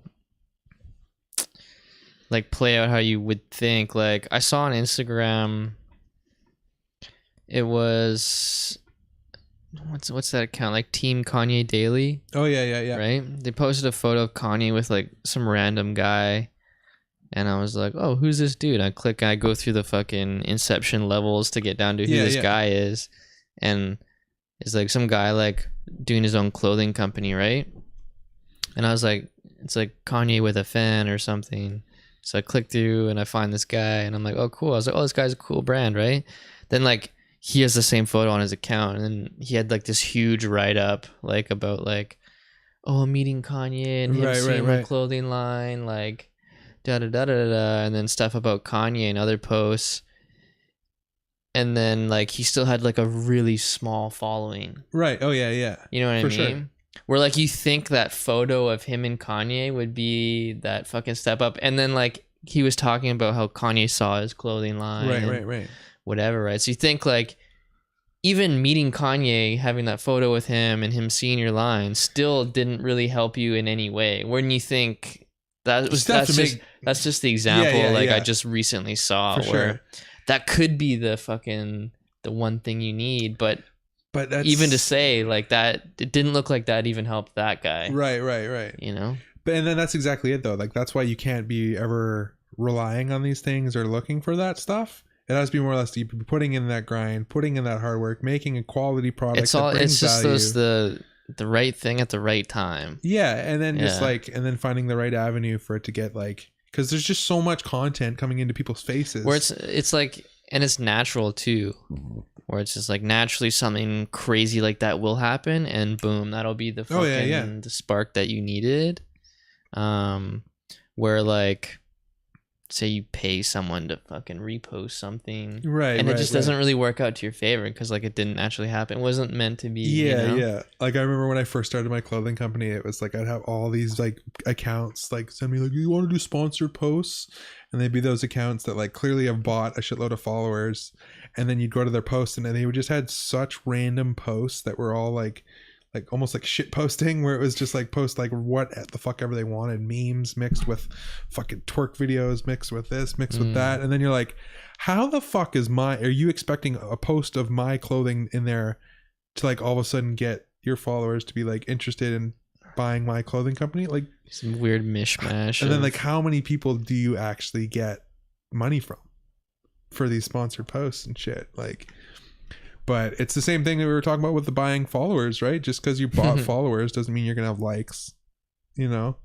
like play out how you would think. Like I saw on Instagram, it was. What's that account, like Team Kanye Daily? Oh yeah. Right, they posted a photo of Kanye with like some random guy and I was like, oh, who's this dude? I go through the fucking Inception levels to get down to who this guy is, and it's like some guy like doing his own clothing company, right? And I was like, it's like Kanye with a fan or something. So I click through and I find this guy and I'm like, oh cool. I was like, oh, this guy's a cool brand, right? Then like he has the same photo on his account, and then he had like this huge write-up like about like, oh, I'm meeting Kanye and him seeing my clothing line, like da da da da da, and then stuff about Kanye and other posts. And then like he still had like a really small following. Right. Oh yeah. You know what I mean? Sure. Where like you think that photo of him and Kanye would be that fucking step up, and then like he was talking about how Kanye saw his clothing line. Right. Whatever, right? So you think like even meeting Kanye, having that photo with him and him seeing your line still didn't really help you in any way. When you think that's just the example I just recently saw where that could be the one thing you need, but that's, even to say like that, it didn't look like that even helped that guy. Right. You know? And then that's exactly it though. Like that's why you can't be ever relying on these things or looking for that stuff. It has to be more or less you be putting in that grind, putting in that hard work, making a quality product. It's just the right thing at the right time. Yeah, and then just like finding the right avenue for it to get like, because there's just so much content coming into people's faces. Where it's like, and it's natural too, where it's just like naturally something crazy like that will happen, and boom, that'll be the fucking the spark that you needed. Where like, say you pay someone to fucking repost something, right, and it just doesn't really work out to your favor because like it didn't actually happen. It wasn't meant to be. Yeah. Like I remember when I first started my clothing company, it was like I'd have all these like accounts like send me like, you want to do sponsored posts, and they'd be those accounts that like clearly have bought a shitload of followers, and then you'd go to their posts and they would just had such random posts that were all like almost like shit posting, where it was just like post like what the fuck ever they wanted, memes mixed with fucking twerk videos mixed with this, mixed with that. And then you're like, how the fuck are you expecting a post of my clothing in there to like all of a sudden get your followers to be like interested in buying my clothing company? Like some weird mishmash. And then like how many people do you actually get money from for these sponsored posts and shit? Like, but it's the same thing that we were talking about with the buying followers, right? Just because you bought followers doesn't mean you're gonna have likes, you know,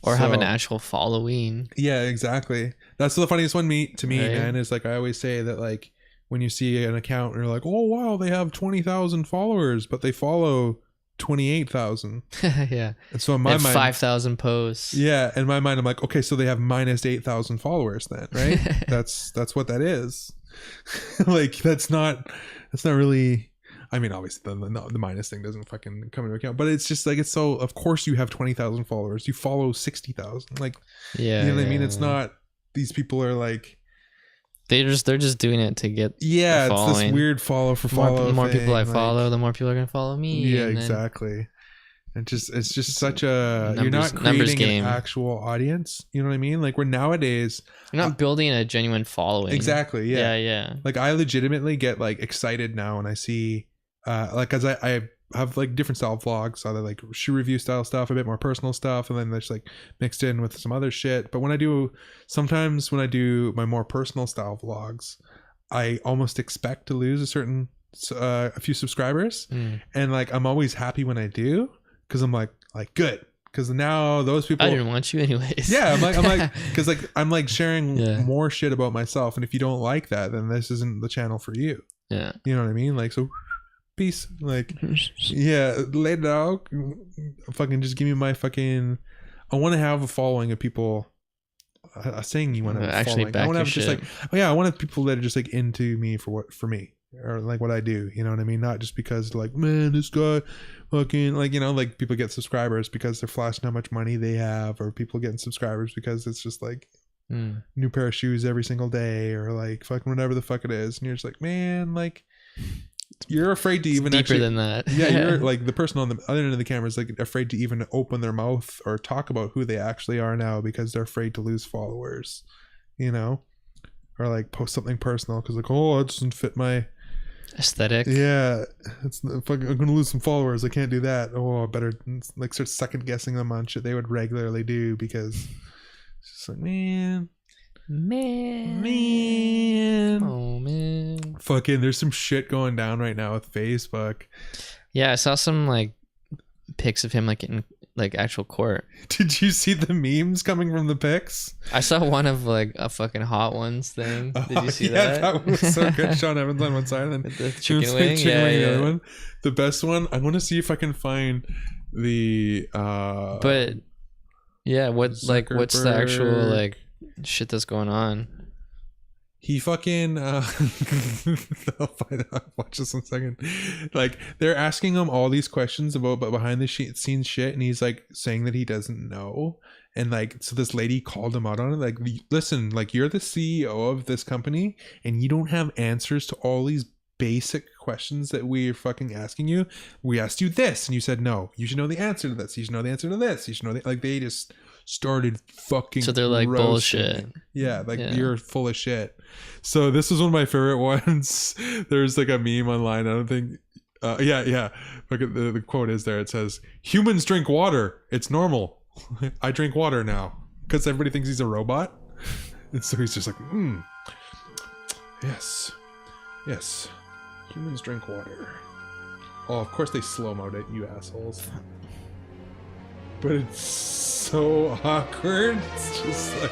or have an actual following. Yeah, exactly. That's the funniest one to me, man. Is like I always say that like when you see an account and you're like, oh wow, they have 20,000 followers, but they follow 28,000. Yeah. And so in my mind, 5,000 posts. Yeah, in my mind, I'm like, okay, so they have minus 8,000 followers then, right? That's what that is. Like that's not really I mean, obviously the minus thing doesn't fucking come into account, but it's just like, it's so, of course you have 20,000 followers, you follow 60,000, like, Yeah, you know what I mean? It's not, these people are like, they're just doing it to get it's this weird follow for follow. The more thing, people I like, follow, the more people are gonna follow me. Yeah, and then exactly. It's just such a, you're numbers not creating game. an actual audience. You know what I mean? Like, we're nowadays, you're not building a genuine following. Exactly. Yeah. Like, I legitimately get like excited now when I see, like, cause I have like different style vlogs, either like shoe review style stuff, a bit more personal stuff, and then there's like mixed in with some other shit. But sometimes when I do my more personal style vlogs, I almost expect to lose a few subscribers, and like I'm always happy when I do, because I'm like good, because now those people, I didn't want you anyways. Yeah, I'm like because like I'm like sharing more shit about myself, and if you don't like that, then this isn't the channel for you. Yeah, you know what I mean? Like, so peace, like, yeah, lay it out, fucking just give me my fucking, I want to have a following of people saying you want to actually following. back I want to your have just shit. like, oh yeah, I want to have people that are just like into me for me, or like what I do, you know what I mean? Not just because like, man, this guy fucking, like, you know, like people get subscribers because they're flashing how much money they have, or people getting subscribers because it's just like new pair of shoes every single day, or like fucking whatever the fuck it is, and you're just like, man, like, you're afraid to even deeper actually, than that. Yeah, you're like, the person on the other end of the camera is like afraid to even open their mouth or talk about who they actually are now, because they're afraid to lose followers, you know, or like post something personal because like, oh, it doesn't fit my aesthetic. Yeah, it's fucking, I'm gonna lose some followers, I can't do that. Oh, I better like start second guessing them on shit they would regularly do, because it's just like, man, oh man, fucking, there's some shit going down right now with Facebook. Yeah, I saw some like pics of him like in like actual court. Did you see the memes coming from the pics? I saw one of like a fucking Hot Ones thing. Did you see that? That was so good. Sean Evans on one side and then the chicken wing, the other one. The best one, I want to see if I can find the but yeah, what's the actual like shit that's going on? He fucking I'll find out. Watch this one second. Like, they're asking him all these questions about behind the scenes shit, and he's like saying that he doesn't know. And like, so this lady called him out on it, like, listen, like, you're the CEO of this company and you don't have answers to all these basic questions that we're fucking asking you. We asked you this and you said no. You should know the answer to this. You should know the answer to this. You should know like, they just started fucking, so they're like bullshit. Yeah, like, you're full of shit. So this was one of my favorite ones. There's like a meme online, I don't think look at the quote is there. It says, humans drink water, it's normal. I drink water now, because everybody thinks he's a robot. And so he's just like, yes, humans drink water. Oh, of course they slow-mo'd it, you assholes. But it's so awkward. It's just like,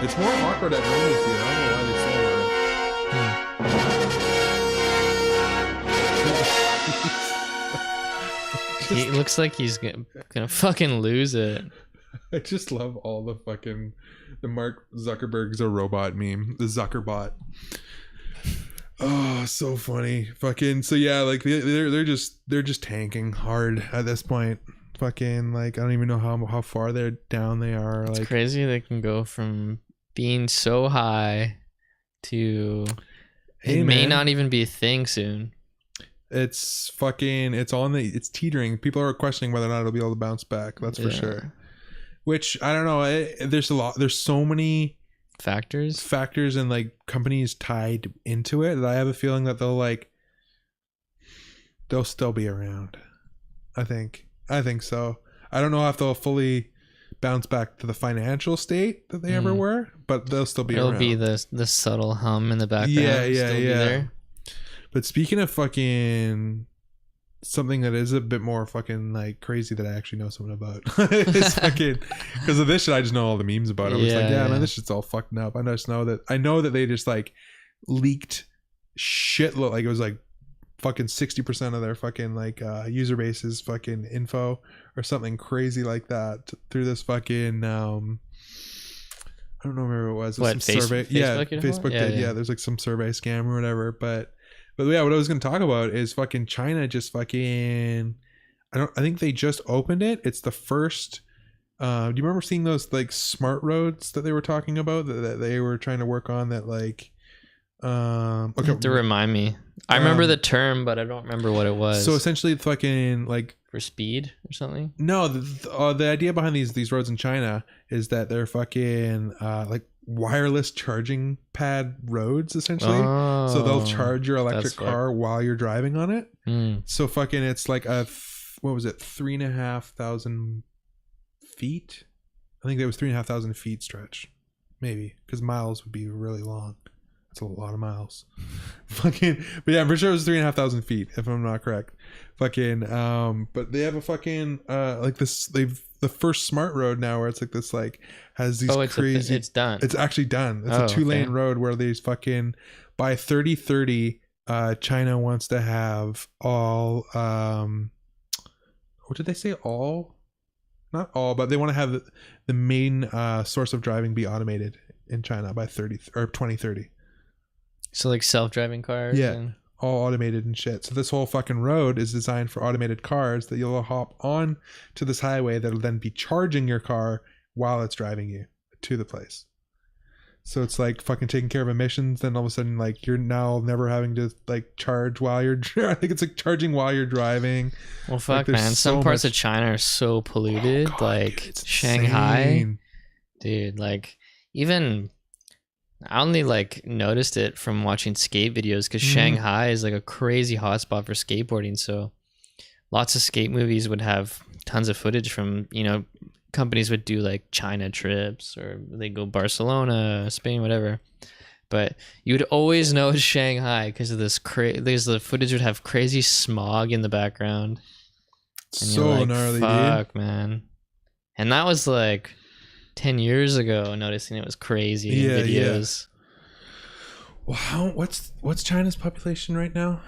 it's more awkward at normal speed. I don't know why they slow He looks like he's gonna fucking lose it. I just love all the fucking, the Mark Zuckerberg's a robot meme, the Zuckerbot. Oh, so funny. Fucking, so yeah, like, they're just tanking hard at this point. Fucking, like, I don't even know how far they're down they are. Like, it's crazy they can go from being so high to it may not even be a thing soon. It's fucking, it's teetering. People are questioning whether or not it'll be able to bounce back. That's for sure. Which, I don't know, there's so many factors and like companies tied into it that I have a feeling that they'll still be around. I think so. I don't know if they'll fully bounce back to the financial state that they ever were, but they'll still be around. It'll be the subtle hum in the background. Yeah. Be there. But speaking of fucking something that is a bit more fucking like crazy that I actually know something about, it's fucking, because of this shit I just know all the memes about it. It's like, man, this shit's all fucked up. I know that they just like leaked shit, like it was like fucking 60% of their fucking like user base's fucking info or something crazy like that through this fucking I I don't remember what it was. What, some survey. Yeah, Facebook Facebook yeah, did. yeah. Yeah, there's like some survey scam or whatever. But yeah, what I was going to talk about is fucking China just fucking. I think they just opened it. It's the first. Do you remember seeing those like smart roads that they were talking about that they were trying to work on? That like. Okay. You have to remind me. I remember the term, but I don't remember what it was. So essentially, it's fucking like for speed or something. No, the idea behind these roads in China is that they're fucking like wireless charging pad roads essentially. Oh, so they'll charge your electric car while you're driving on it. So fucking it's like a what was it 3,500 feet? I think it was 3,500 feet stretch, maybe, because miles would be really long. It's a lot of miles. Fucking, but yeah, I'm pretty sure it was 3,500 feet, if I'm not correct. Fucking, but they have a fucking, like this, the first smart road now where it's like this, like, has these crazy. It's done. It's actually done. It's a 2-lane road where these fucking, by 2030, China wants to have all, what did they say? All? Not all, but they want to have the main source of driving be automated in China by 2030. So like self-driving cars. Yeah, all automated and shit. So this whole fucking road is designed for automated cars that you'll hop on to this highway that'll then be charging your car while it's driving you to the place. So it's like fucking taking care of emissions. Then all of a sudden, like you're now never having to like charge while you're. I think it's like charging while you're driving. Well, fuck, like, man. Some parts of China are so polluted. God, like dude, Shanghai, insane. dude. Like even. I only like noticed it from watching skate videos because Shanghai is like a crazy hotspot for skateboarding. So lots of skate movies would have tons of footage from, you know, companies would do like China trips or they go Barcelona, Spain, whatever. But you would always know it's Shanghai because of this the footage would have crazy smog in the background. And so like, gnarly, fuck, dude. man. And that was like 10 years ago, noticing it was crazy in videos. Wow, what's China's population right now?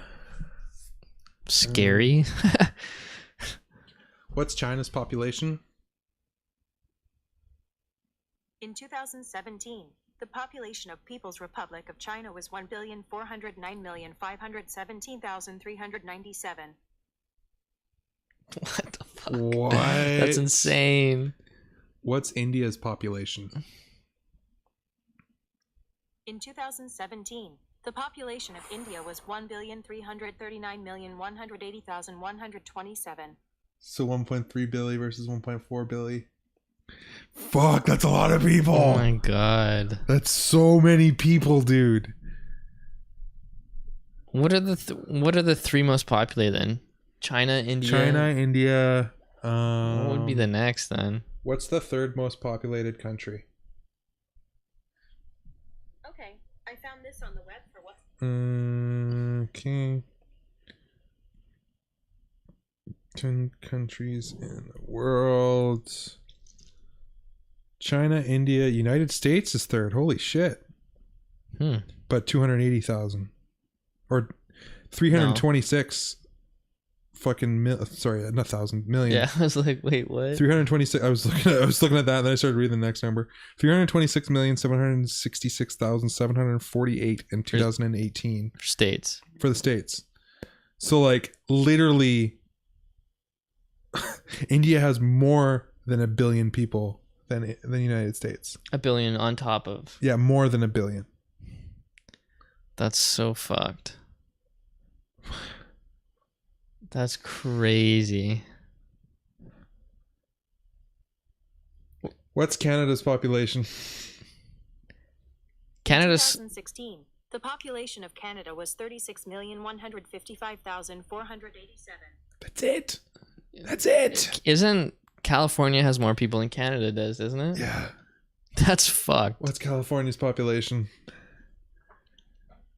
Scary. What's China's population? In 2017, the population of People's Republic of China was 1,409,517,397. What the fuck? What? That's insane. What's India's population? In 2017, the population of India was 1,339,180,127. So 1.3 billion versus 1.4 billion. Fuck, that's a lot of people. Oh my god. That's so many people, dude. What are the three most populated then? China, India. What would be the next then? What's the third most populated country? Okay, I found this on the web for what? Okay. 10 countries in the world. China, India, United States is third. Holy shit. But 280,000 or 326 fucking sorry, not thousand, million. Yeah, I was like, wait, what? 326. I was looking at that, and then I started reading the next number. 326,766,748 in 2018 states for the states. So like literally, India has more than 1 billion people than the United States. 1 billion on top of. Yeah, more than 1 billion. That's so fucked. That's crazy. What's Canada's population? Canada's. In 2016, the population of Canada was 36,155,487. That's it. That's it. Isn't California has more people than Canada does, isn't it? Yeah. That's fucked. What's California's population?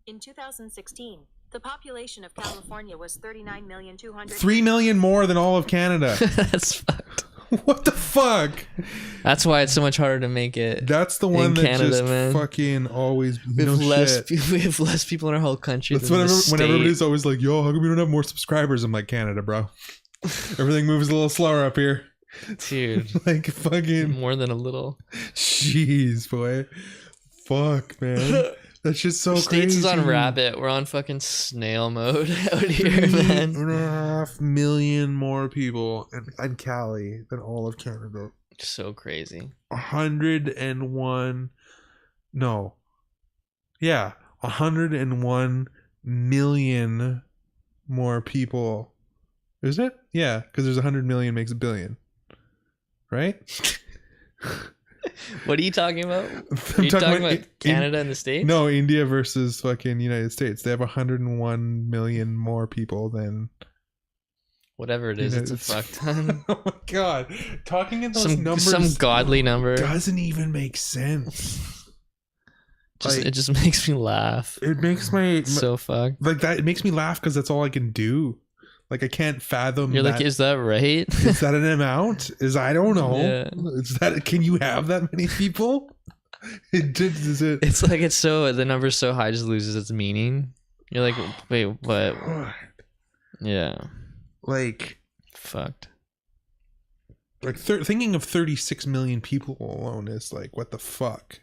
In 2016, the population of California was 39,200,000. 3 million more than all of Canada. That's fucked. What the fuck? That's why it's so much harder to make it. That's the one that Canada, just man. Fucking always. We have less people in our whole country. That's when everybody's always like, "Yo, how come we don't have more subscribers?" I'm like, Canada, bro. Everything moves a little slower up here. Dude. Like fucking more than a little. Jeez, boy. Fuck, man. That's just so States crazy. is on rabbit. We're on fucking snail mode out here, man. 3.5 million more people in Cali than all of Canada. So crazy. 101. No. Yeah. 101 million more people. Is it? Yeah, because there's 100 million makes a billion. Right? What are you talking about? Are you talking about Canada and the States? No, India versus fucking United States. They have 101 million more people than whatever it is. It's a fuck ton. Oh my god. Talking in those numbers. Some godly number. Doesn't even make sense. It just makes me laugh. It makes my so fucked. Like that. It makes me laugh because that's all I can do. Like I can't fathom. You're like, is that right? Is that an amount? I don't know. Yeah. Is that? Can you have that many people? It's like the number's so high, it just loses its meaning. You're like, wait, what? Yeah. Like fucked. Like thinking of 36 million people alone is like, what the fuck?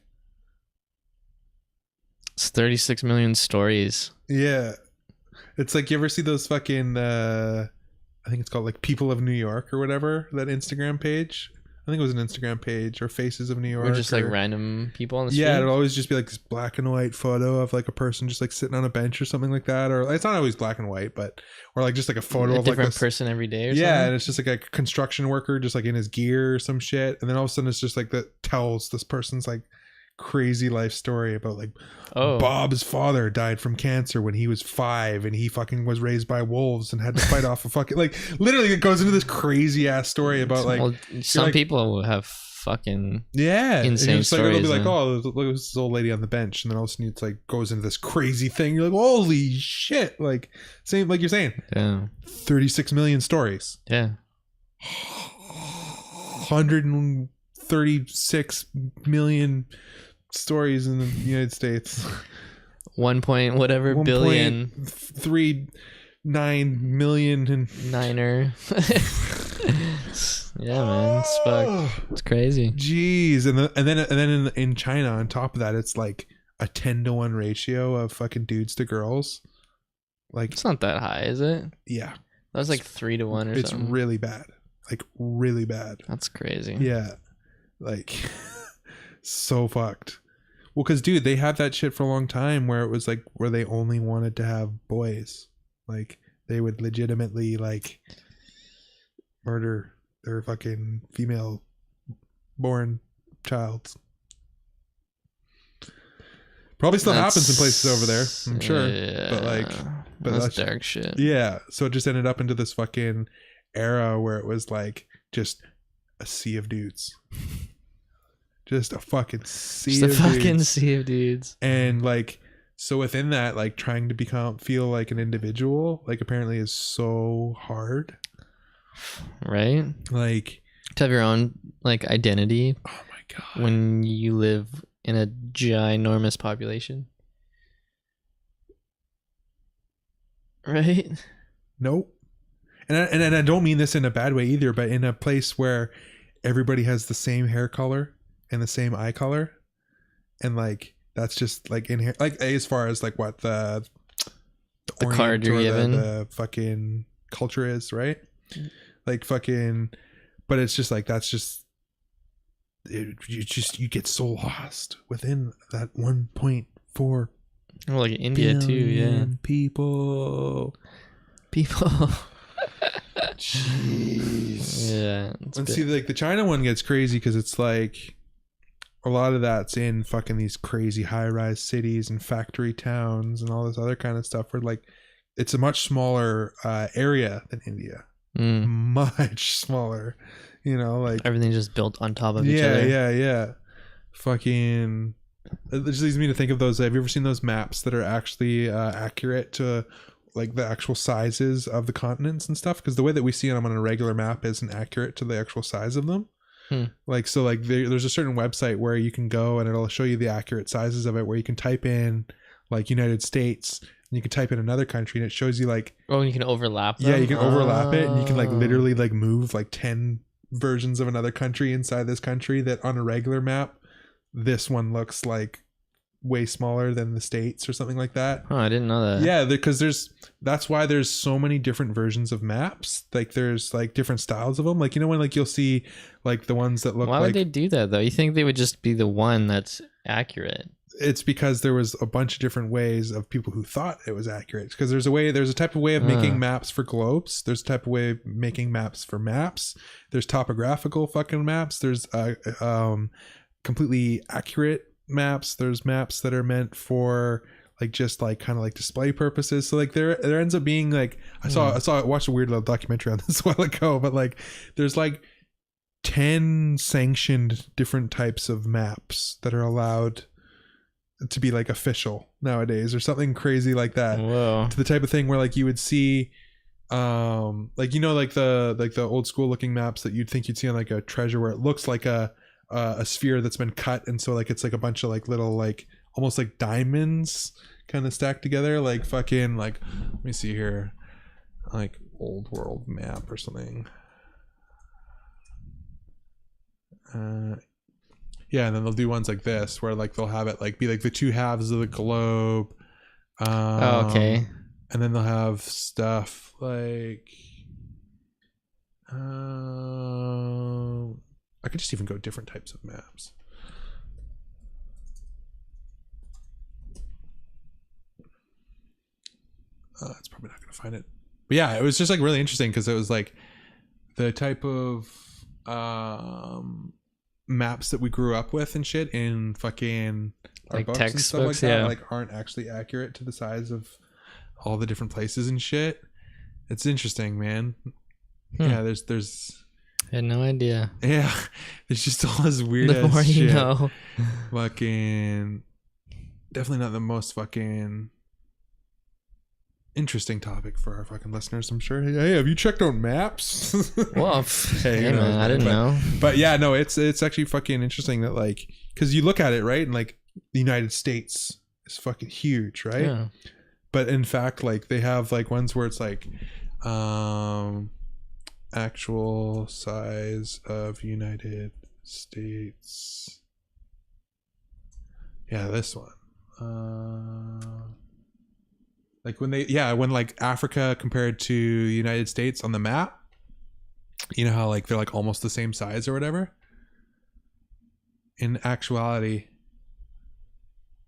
It's 36 million stories. Yeah. It's like, you ever see those fucking, I think it's called like People of New York or whatever, that Instagram page? I think it was an Instagram page, or Faces of New York. Or just like random people on the street? Yeah, it'll always just be like this black and white photo of like a person just like sitting on a bench or something like that. Or it's not always black and white, but, or like just like a photo of like a different person every day or something? Yeah, and it's just like a construction worker just like in his gear or some shit. And then all of a sudden it's just like that tells this person's like crazy life story about like Bob's father died from cancer when he was 5 and he fucking was raised by wolves and had to fight off a fucking, like, literally it goes into this crazy ass story about like some like, people have fucking insane stories. Like, it'll be like, oh, look at this old lady on the bench, and then all of a sudden it's like goes into this crazy thing. You're like, holy shit! Like same, like you're saying, 36 million stories. Yeah, 136 million stories in the United States. 1 point whatever billion. 1.39 million and niner. Yeah, man, it's fucked. It's crazy. Jeez, and then in China, on top of that, it's like a 10-to-1 ratio of fucking dudes to girls. Like, it's not that high, is it? Yeah, that was like 3-to-1 or something. It's really bad. Like really bad. That's crazy. Yeah, like so fucked. Well, because dude, they had that shit for a long time where it was like where they only wanted to have boys. Like they would legitimately like murder their fucking female born child. Probably still happens in places over there, I'm sure. Yeah, but that's dark shit. Yeah, so it just ended up into this fucking era where it was like just a sea of dudes. Just a fucking sea of dudes. And like, so within that, like trying to feel like an individual, like apparently is so hard. Right? Like to have your own like identity. Oh my god. When you live in a ginormous population. Right? Nope. And I don't mean this in a bad way either, but in a place where everybody has the same hair color and the same eye color, and like that's just like in here, like as far as like what the card you're given, the fucking culture is, right? Like fucking, but it's just like that's just you get so lost within that 1.4. Well, like India too, yeah. People. Jeez. Yeah. And see, like the China one gets crazy because it's like a lot of that's in fucking these crazy high-rise cities and factory towns and all this other kind of stuff. Where like it's a much smaller area than India, much smaller. You know, like everything's just built on top of each other. Yeah. Fucking. It just leads me to think of those. Have you ever seen those maps that are actually accurate to like the actual sizes of the continents and stuff? Because the way that we see them on a regular map isn't accurate to the actual size of them. Like, so like there's a certain website where you can go and it'll show you the accurate sizes of it, where you can type in like United States and you can type in another country and it shows you like, you can overlap them? Yeah, you can overlap it and you can like literally like move like 10 versions of another country inside this country that on a regular map, this one looks like way smaller than the States or something like that. Oh, I didn't know that. Yeah, because that's why there's so many different versions of maps. Like there's like different styles of them. Like, you know, when like you'll see like the ones that look Why like... would they do that though? You think they would just be the one that's accurate? It's because there was a bunch of different ways of people who thought it was accurate. Because there's a type of way of making maps for globes. There's a type of way of making maps for maps. There's topographical fucking maps. There's completely accurate maps. There's maps that are meant for like just like kind of like display purposes. So like there ends up being like I watched a weird little documentary on this a while ago, but like there's like 10 sanctioned different types of maps that are allowed to be like official nowadays or something crazy like that. Whoa. To the type of thing where like you would see like, you know, like the old school looking maps that you'd think you'd see on like a treasure where it looks like a sphere that's been cut, and so like it's like a bunch of like little like almost like diamonds kind of stacked together, like fucking like, let me see here, like old world map or something. Yeah, and then they'll do ones like this where like they'll have it like be like the two halves of the globe. Okay. And then they'll have stuff like I could just even go different types of maps. It's probably not going to find it. But yeah, it was just like really interesting because it was like the type of maps that we grew up with and shit in fucking our like books and stuff like textbooks, that, yeah, like aren't actually accurate to the size of all the different places and shit. It's interesting, man. Yeah, there's I had no idea. Yeah, there's just all this weird The more ass you shit. know. Fucking definitely not the most fucking interesting topic for our fucking listeners, I'm sure. Hey, have you checked out maps? Well, hey man, I didn't know. But yeah, no, it's actually fucking interesting that like, because you look at it, right, and like the United States is fucking huge, right? Yeah. But in fact, like they have like ones where it's like actual size of United States. Yeah, this one. Like when like Africa compared to the United States on the map, you know how like they're like almost the same size or whatever. In actuality,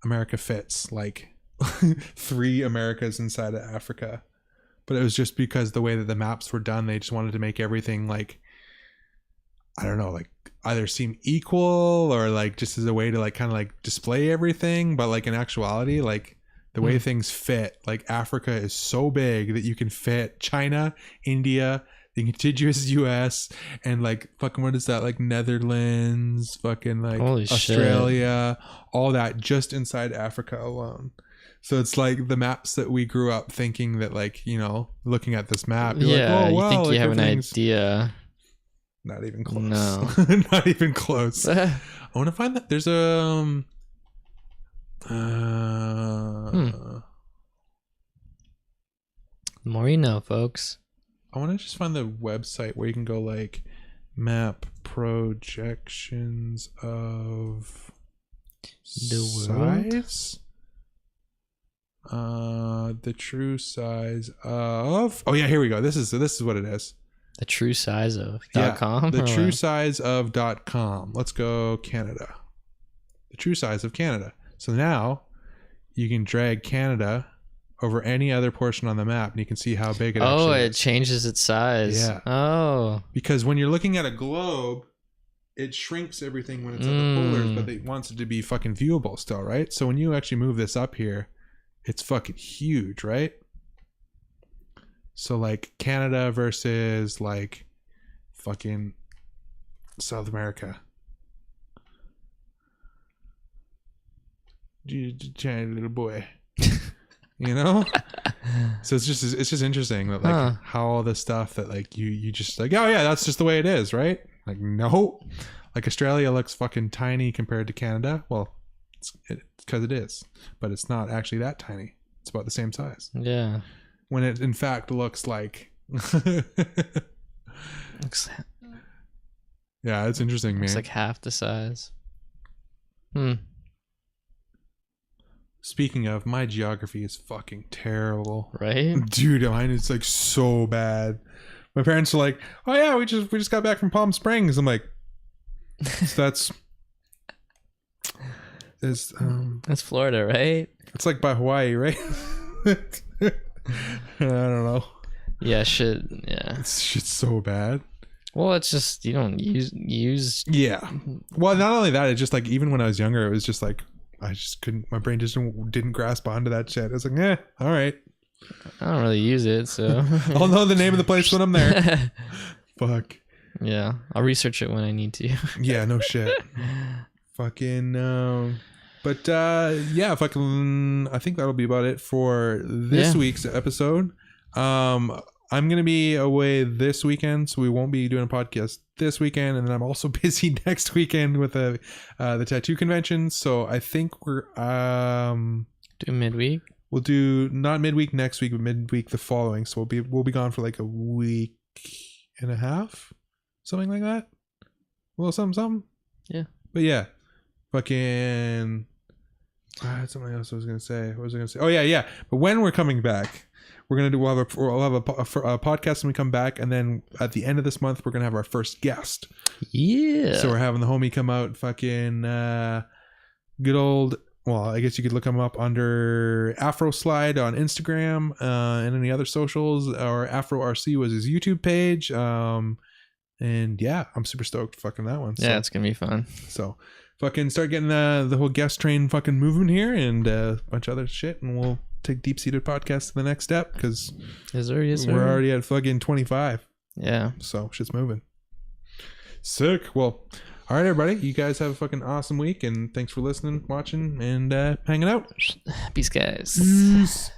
America fits like 3 Americas inside of Africa. But it was just because the way that the maps were done, they just wanted to make everything like, I don't know, like either seem equal or like just as a way to like kind of like display everything. But like in actuality, like the way things fit, like Africa is so big that you can fit China, India, the contiguous US, and like fucking what is that, like Netherlands, fucking like Holy Australia, all that just inside Africa alone. So it's like the maps that we grew up thinking that, like, you know, looking at this map, you're Yeah, like, oh wow, you think like you have an idea. Not even close. No. Not even close. I want to find that there's a The more you know, folks. I want to just find the website where you can go like map projections of the world? size. The true size of. Oh yeah, here we go. This is what it is. The true size of .com. The or true what? size of .com. Let's go Canada. The true size of Canada. So now you can drag Canada over any other portion on the map, and you can see how big it actually is. It changes its size. Yeah. Oh. Because when you're looking at a globe, it shrinks everything when it's at the polars, but it wants it to be fucking viewable still, right? So when you actually move this up here, it's fucking huge, right? So like Canada versus like fucking South America. Giant little boy. You know? So it's just interesting that like how all this stuff that like you just like, oh yeah, that's just the way it is, right? Like, no. Like Australia looks fucking tiny compared to Canada. Well, it's because it is, but it's not actually that tiny. It's about the same size. Yeah. When it in fact looks like Yeah, it's interesting, man. It's like half the size. Speaking of, my geography is fucking terrible. Right? Dude, mine is like so bad. My parents are like, "Oh yeah, we just got back from Palm Springs." I'm like, that's That's Florida, right? it's like by Hawaii, right? I don't know. Yeah, shit. Yeah. It's shit's so bad. Well, it's just you don't use. Yeah. Well, not only that, it's just like even when I was younger, it was just like I just couldn't. My brain just didn't grasp onto that shit. It's like, all right. I don't really use it, so I'll know the name of the place when I'm there. Fuck. Yeah, I'll research it when I need to. Yeah, no shit. Fucking. But yeah, fucking. I think that'll be about it for this week's episode. I'm gonna be away this weekend, so we won't be doing a podcast this weekend, and then I'm also busy next weekend with the tattoo convention. So I think we're do midweek. We'll do not midweek next week, but midweek the following. So we'll be gone for like a week and a half, something like that. A little something. Yeah. But yeah, fucking. Something else I was gonna say. What was I gonna say? Oh yeah. But when we're coming back, we'll have a podcast when we come back, and then at the end of this month, we're gonna have our first guest. Yeah. So we're having the homie come out, fucking good old. Well, I guess you could look him up under Afro Slide on Instagram and any other socials, or Afro RC was his YouTube page. And yeah, I'm super stoked fucking that one. Yeah, it's gonna be fun. So fucking start getting the whole guest train fucking movement here, and a bunch of other shit, and we'll take Deep Seated Podcast to the next step, because we're already at fucking 25. Yeah. So shit's moving. Sick. Well, all right, everybody. You guys have a fucking awesome week, and thanks for listening, watching, and hanging out. Peace, guys. Peace.